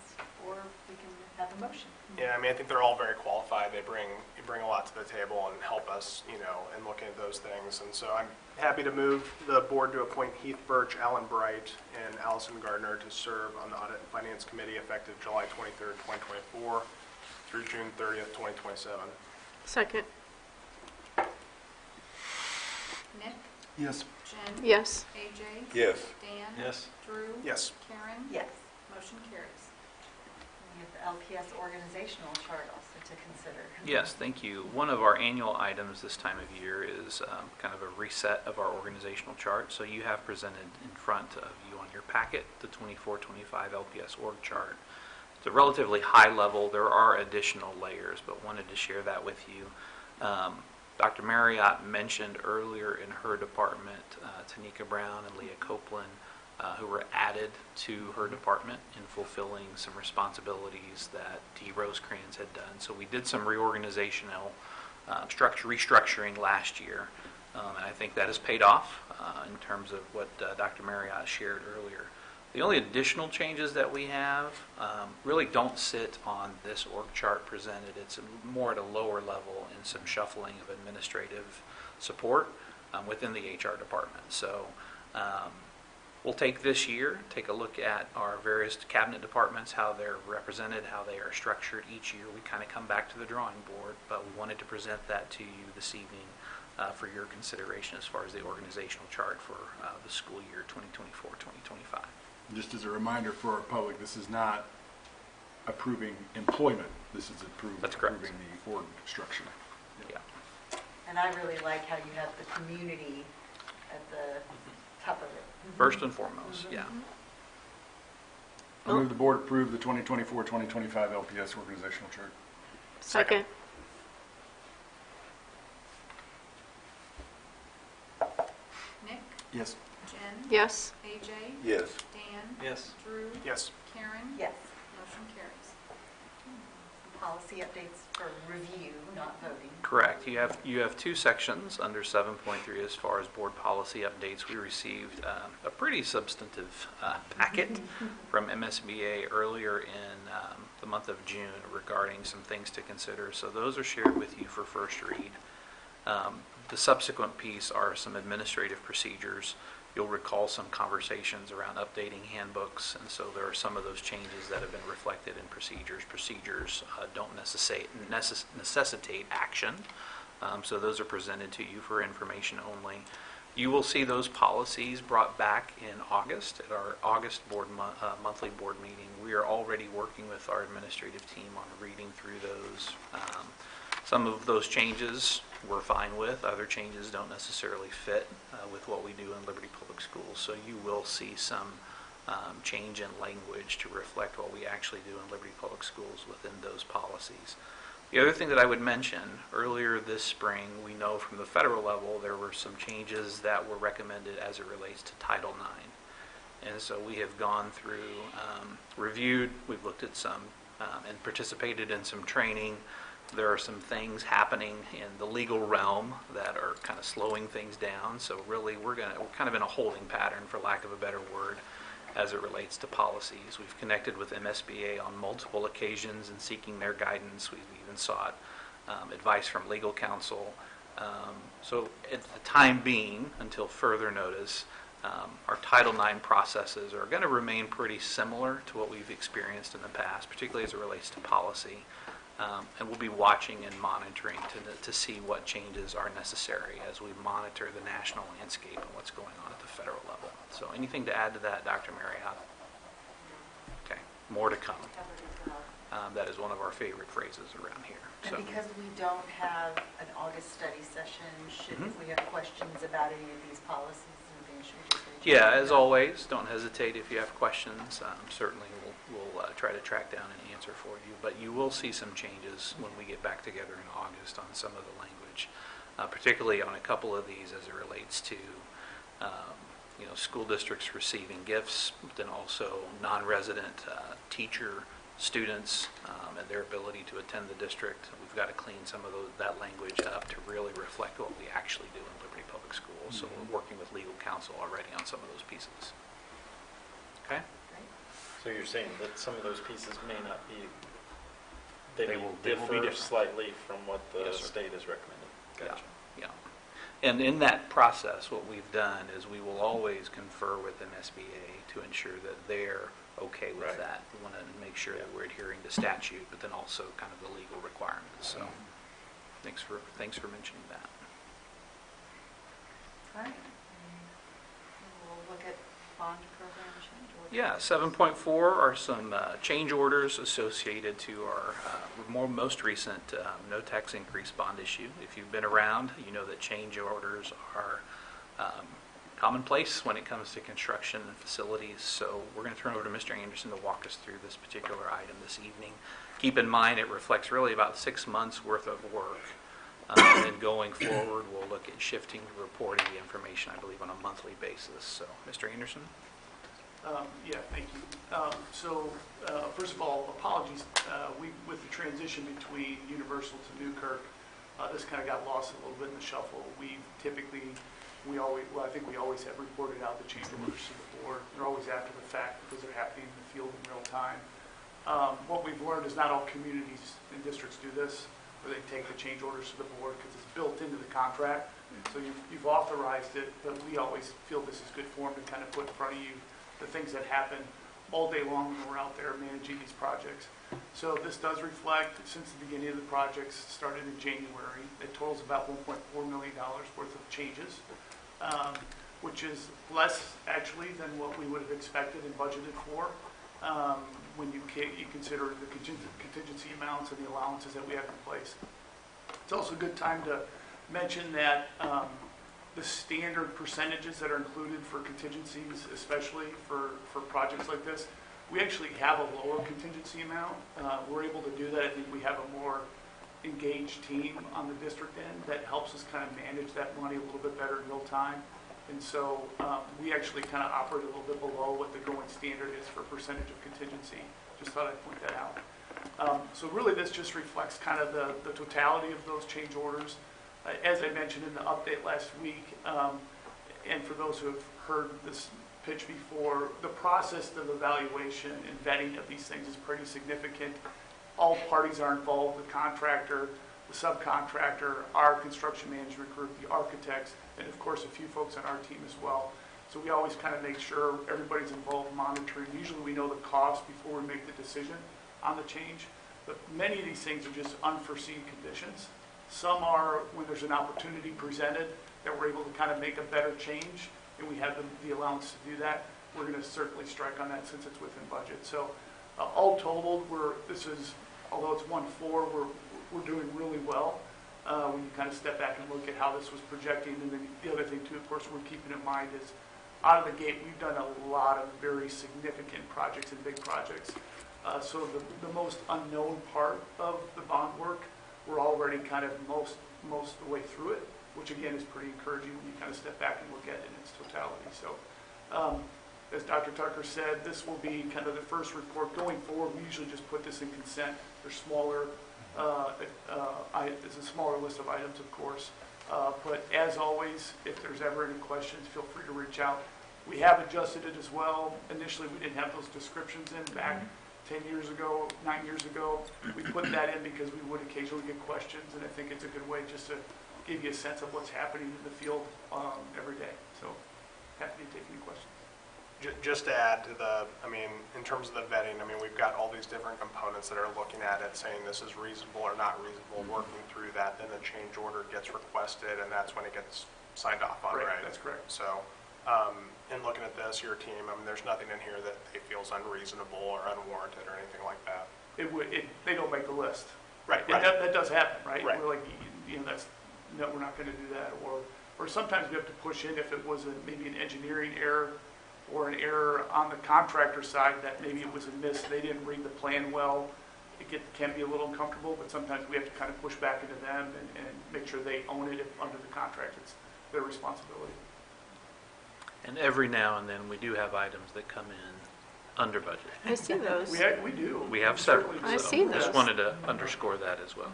E: or we can have a motion.
B: Yeah, I mean, I think they're all very qualified. They bring a lot to the table and help us, in looking at those things. And so I'm happy to move the board to appoint Heath Birch, Alan Bright, and Allison Gardner to serve on the Audit and Finance Committee effective July 23rd, 2024 through June 30th, 2027.
A: Second,
C: Nick,
H: Yes.
C: Jen,
A: yes.
C: AJ,
D: Yes.
C: Dan,
F: Yes.
C: Drew,
B: Yes.
C: Karen,
E: Yes.
C: motion carries.
E: We have the LPS organizational chart also to consider.
I: Yes, thank you. One of our annual items this time of year is kind of a reset of our organizational chart. So you have presented in front of you on your packet the 24-25 LPS org chart. It's a relatively high level. There are additional layers, but wanted to share that with you. Dr. Marriott mentioned earlier in her department Tanika Brown and Leah Copeland, who were added to her department in fulfilling some responsibilities that Dee Rosecrans had done. So we did some reorganizational restructuring last year, and I think that has paid off in terms of what Dr. Marriott shared earlier. The only additional changes that we have really don't sit on this org chart presented. It's more at a lower level in some shuffling of administrative support within the HR department. So we'll take this year, take a look at our various cabinet departments, how they're represented, how they are structured each year. We kind of come back to the drawing board, but we wanted to present that to you this evening for your consideration as far as the organizational chart for the school year 2024-2025.
H: Just as a reminder for our public, this is not approving employment. This is
I: That's correct.
H: approving the org structure.
I: Yeah.
E: And I really like how you have the community at the top of it.
I: First and foremost, yeah.
H: I move the board approve the 2024-2025 LPS organizational chart.
A: Second.
C: Nick,
H: Yes.
C: Jen,
A: Yes.
C: AJ,
D: Yes.
C: Dan,
F: Yes.
C: Drew,
B: Yes.
C: Karen.
E: Yes.
C: Motion carries.
E: Policy updates for review, not voting.
I: Correct. You have two sections under 7.3 as far as board policy updates. We received a pretty substantive packet from MSBA earlier in the month of June regarding some things to consider. So those are shared with you for first read. The subsequent piece are some administrative procedures. You'll recall some conversations around updating handbooks, and so there are some of those changes that have been reflected in procedures. Procedures don't necessitate action, so those are presented to you for information only. You will see those policies brought back in August at our August monthly board meeting. We are already working with our administrative team on reading through those. Some of those changes we're fine with. Other changes don't necessarily fit with what we do in Liberty Public Schools. So you will see some change in language to reflect what we actually do in Liberty Public Schools within those policies. The other thing that I would mention, earlier this spring, we know from the federal level there were some changes that were recommended as it relates to Title IX. And so we have gone through, reviewed, we've looked at some, and participated in some training. There are some things happening in the legal realm that are kind of slowing things down. So really, we're kind of in a holding pattern, for lack of a better word, as it relates to policies. We've connected with MSBA on multiple occasions in seeking their guidance. We've even sought advice from legal counsel. So at the time being, until further notice, our Title IX processes are going to remain pretty similar to what we've experienced in the past, particularly as it relates to policy. And we'll be watching and monitoring to see what changes are necessary as we monitor the national landscape and what's going on at the federal level. So anything to add to that, Dr. Marriott? Okay, more to come. That is one of our favorite phrases around here. So.
E: And because we don't have an August study session, if we have questions about any of these policies and things, should we just reach out?
I: Yeah, as always, don't hesitate if you have questions. Certainly we'll try to track down an answer for you. But you will see some changes when we get back together in August on some of the language, particularly on a couple of these as it relates to school districts receiving gifts, but then also non-resident teacher students and their ability to attend the district. We've got to clean some of that language up to really reflect what we actually do in Liberty Public Schools. So we're working with legal counsel already on some of those pieces. Okay?
F: So you're saying that some of those pieces may not be,
I: They will
F: differ
I: be different.
F: slightly from what the
I: Yes, sir.
F: state has recommended. Gotcha.
I: Yeah. And in that process, what we've done is we will always confer with MSBA to ensure that they're okay with
F: Right.
I: that. We want to make sure that we're adhering to statute, but then also kind of the legal requirements. So thanks for mentioning that.
E: All right. We'll look at bond program change orders.
I: Yeah, 7.4 are some change orders associated to our most recent no tax increase bond issue. If you've been around, you know that change orders are commonplace when it comes to construction and facilities. So we're going to turn over to Mr. Anderson to walk us through this particular item this evening. Keep in mind it reflects really about 6 months worth of work. And then going forward, we'll look at shifting to reporting the information, I believe, on a monthly basis. So, Mr. Anderson?
L: Yeah, thank you. First of all, apologies. With the transition between Universal to Newkirk, this kind of got lost a little bit in the shuffle. I think we always have reported out the change orders to the board. They're always after the fact because they're happening in the field in real time. What we've learned is not all communities and districts do this, where they take the change orders to the board because it's built into the contract. So you've authorized it, but we always feel this is good form to kind of put in front of you the things that happen all day long when we're out there managing these projects. So this does reflect, since the beginning of the projects started in January, it totals about $1.4 million worth of changes, which is less actually than what we would have expected and budgeted for when you consider the contingency amounts and the allowances that we have in place. It's also a good time to mention that the standard percentages that are included for contingencies, especially for projects like this, we actually have a lower contingency amount. We're able to do that. I think we have a more engaged team on the district end that helps us kind of manage that money a little bit better in real time. And so we actually kind of operate a little bit below what the going standard is for percentage of contingency. Just thought I'd point that out. So really this just reflects kind of the totality of those change orders. As I mentioned in the update last week, and for those who have heard this pitch before, the process of evaluation and vetting of these things is pretty significant. All parties are involved, the contractor, the subcontractor, our construction management group, the architects, and of course a few folks on our team as well. So we always kind of make sure everybody's involved monitoring. Usually we know the cost before we make the decision on the change, but many of these things are just unforeseen conditions. Some are when there's an opportunity presented that we're able to kind of make a better change, and we have the allowance to do that. We're going to certainly strike on that since it's within budget. So all totaled, although it's 1.4, we're doing really well when you kind of step back and look at how this was projecting. And then the other thing too, of course, we're keeping in mind is out of the gate, we've done a lot of very significant projects and big projects. So the most unknown part of the bond work, we're already kind of most of the way through it, which again is pretty encouraging when you kind of step back and look at it in its totality. So as Dr. Tucker said, this will be kind of the first report. Going forward, we usually just put this in consent. There's smaller, it's a smaller list of items, of course. But as always, if there's ever any questions, feel free to reach out. We have adjusted it as well. Initially, we didn't have those descriptions in back 10 years ago, 9 years ago. We put that in because we would occasionally get questions, and I think it's a good way just to give you a sense of what's happening in the field every day. So happy to take any questions.
B: Just to add to in terms of the vetting, we've got all these different components that are looking at it, saying this is reasonable or not reasonable, working through that, then the change order gets requested, and that's when it gets signed off on, right?
L: That's correct.
B: So, in looking at this, your team, there's nothing in here that they feels unreasonable or unwarranted or anything like that.
L: They don't make the list.
B: Right.
L: That does happen, right?
B: Right.
L: We're like, no, we're not going to do that. Or sometimes we have to push in if it was maybe an engineering error or an error on the contractor side that maybe it was a miss. They didn't read the plan well. It can be a little uncomfortable, but sometimes we have to kind of push back into them and make sure they own it under the contract. It's their responsibility.
I: And every now and then, we do have items that come in under budget.
A: I see those.
L: We do.
I: We have several.
A: I
I: so
A: see those.
I: Just wanted to underscore that as well.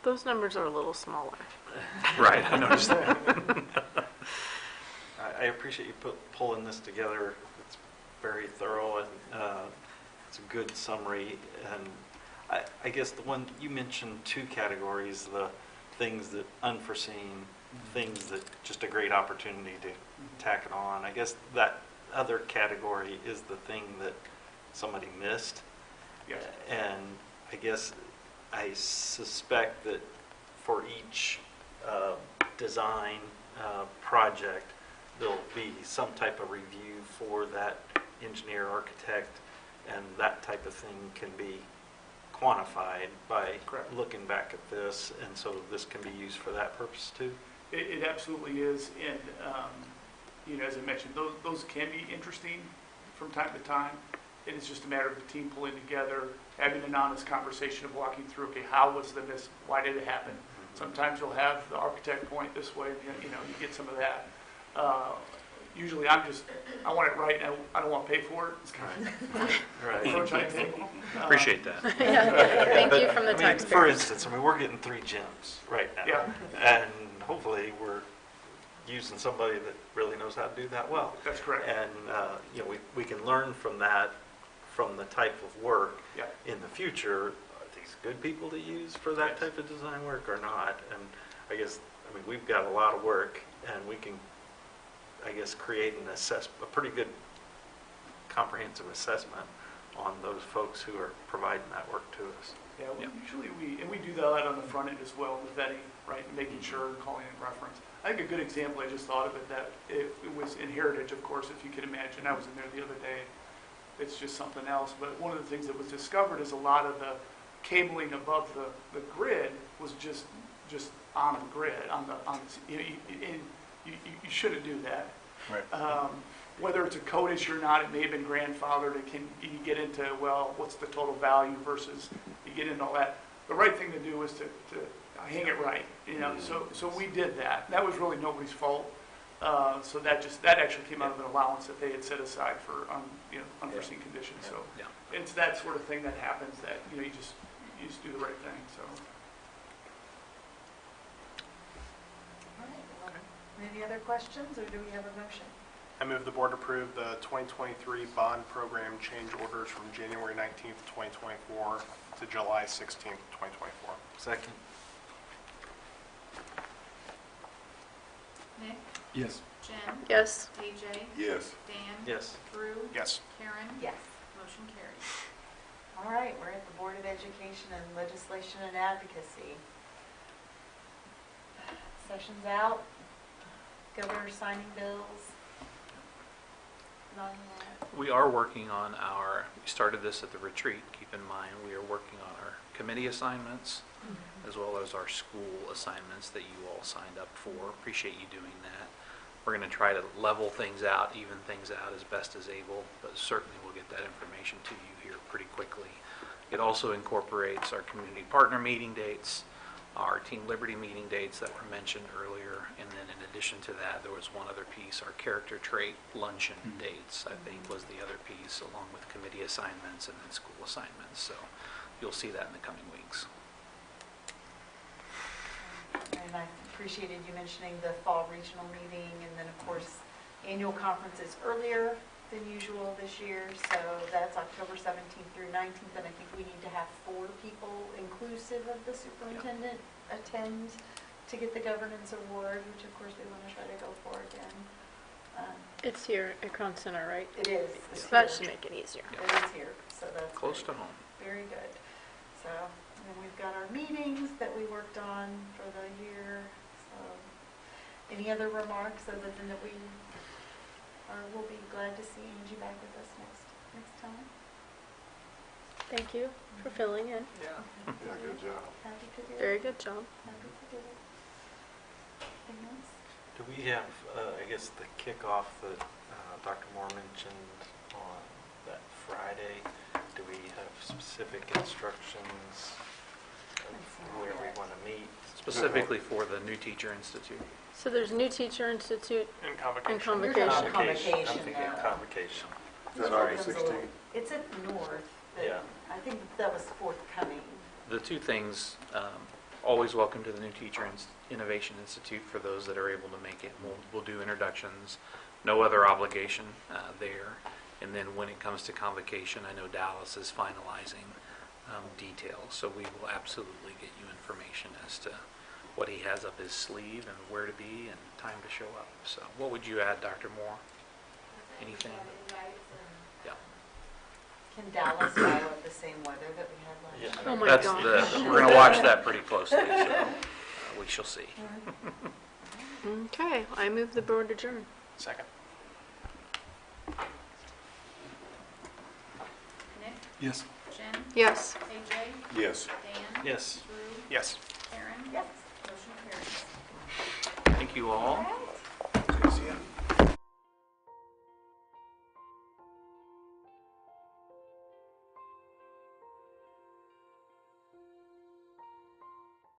A: Those numbers are a little smaller.
I: Right, I noticed that.
F: I appreciate you pulling this together. It's very thorough, and it's a good summary. And I guess the one you mentioned, 2 categories: the things that unforeseen, things that just a great opportunity to tack it on. I guess that other category is the thing that somebody missed.
L: Yes.
F: And I guess I suspect that for each design project, there'll be some type of review for that engineer, architect, and that type of thing can be quantified by
L: Correct.
F: looking back at this, and so this can be used for that purpose too?
L: It absolutely is, and as I mentioned, those can be interesting from time to time. It is just a matter of the team pulling together, having an honest conversation of walking through, okay, how was the miss, why did it happen? Sometimes you'll have the architect point this way, you get some of that. Usually I want it right, and I don't want to pay for it. It's kind of
F: Right.
L: approach I take.
I: Appreciate that.
A: Thank you from the
F: For
A: taxpayers.
F: instance, we're getting 3 gyms right now.
L: Yeah.
F: And hopefully we're using somebody that really knows how to do that well.
L: That's correct.
F: And, we can learn from that, from the type of work.
L: Yeah.
F: In the future. Are these good people to use for that type of design work or not? And I guess, we've got a lot of work, and we can, I guess, create a pretty good comprehensive assessment on those folks who are providing that work to us.
L: Yeah, usually we do that on the front end as well, the vetting, right, and making sure and calling in reference. I think a good example, I just thought of it, that it was in Heritage, of course, if you can imagine. I was in there the other day. It's just something else. But one of the things that was discovered is a lot of the cabling above the grid was just on the grid. You shouldn't do that.
B: Right.
L: Whether it's a code issue or not, it may have been grandfathered. You get into, well, what's the total value versus, you get into all that. the right thing to do was to hang it right, you know, so we did that. That was really nobody's fault. So that actually came out of an allowance that they had set aside for, unforeseen conditions, so.
I: Yeah.
L: It's that sort of thing that happens that, you know, you just do the right thing, so.
E: All right, well, any other questions, or do we have a motion?
B: I move the board approve the 2023 bond program change orders from January 19th, 2024 to July 16th, 2024.
F: Second.
C: Nick,
H: Yes.
C: Jen,
A: Yes.
C: AJ,
D: Yes.
C: Dan.
F: Yes.
C: Drew,
B: Yes.
C: Karen.
E: Yes.
C: Motion carries.
E: All right, we're at the Board of Education and Legislation and Advocacy. Session's out. Governor signing bills. None yet.
I: We are working on we started this at the retreat, keep in mind, we are working on our committee assignments, as well as our school assignments that you all signed up for. Appreciate you doing that. We're going to try to level things out, even things out as best as able, but certainly we'll get that information to you here pretty quickly. It also incorporates our community partner meeting dates, our Team Liberty meeting dates that were mentioned earlier, and then in addition to that, there was one other piece, our character trait luncheon dates, I think was the other piece, along with committee assignments and then school assignments. So you'll see that in the coming weeks.
E: And I appreciated you mentioning the fall regional meeting, and then, of course, annual conference is earlier than usual this year, so that's October 17th through 19th, and I think we need to have 4 people, inclusive of the superintendent, attend to get the governance award, which of course we want to try to go for again.
A: It's here at Crown Center, right?
E: It is.
A: So that should make it easier.
E: It is here, so that's
I: Close to
E: great.
I: home.
E: Very good. So, and then we've got our meetings that we worked on for the year. So, any other remarks other than that we'll be glad to see Angie back with us next time?
A: Thank you for filling in.
I: Yeah.
D: Yeah, good job.
E: Happy to do it.
A: Very good job.
E: Happy to do it. Anything else?
F: Do we have, I guess, the kickoff that Dr. Moore mentioned on that Friday? Do we have specific instructions of where we want to meet?
I: Specifically for the New Teacher Institute.
A: So there's New Teacher Institute
B: And convocation.
A: and convocation.
E: Convocation,
F: I'm thinking
E: no.
F: convocation.
D: Is that August
E: It's a little-
D: 16th?
E: It's at North, but
F: Yeah.
E: I think that was forthcoming.
I: The two things, always welcome to the New Teacher Innovation Institute for those that are able to make it. We'll do introductions, no other obligation there. And then when it comes to convocation, I know Dallas is finalizing details, so we will absolutely get you information as to what he has up his sleeve and where to be and time to show up. So what would you add, Dr. Moore? Anything? Yeah.
E: Can Dallas follow up the same weather that we had last year?
F: Yeah.
A: Oh my
I: That's
A: gosh.
I: we're going to watch that pretty closely, so we shall see.
A: Okay, I move the board adjourn.
B: Second.
C: Nick,
H: Yes.
C: Jen,
A: Yes.
C: AJ,
D: Yes.
C: Dan.
F: Yes.
C: Drew,
B: Yes.
C: Karen.
E: Yes.
C: Motion carries.
I: Thank you all.
E: All right.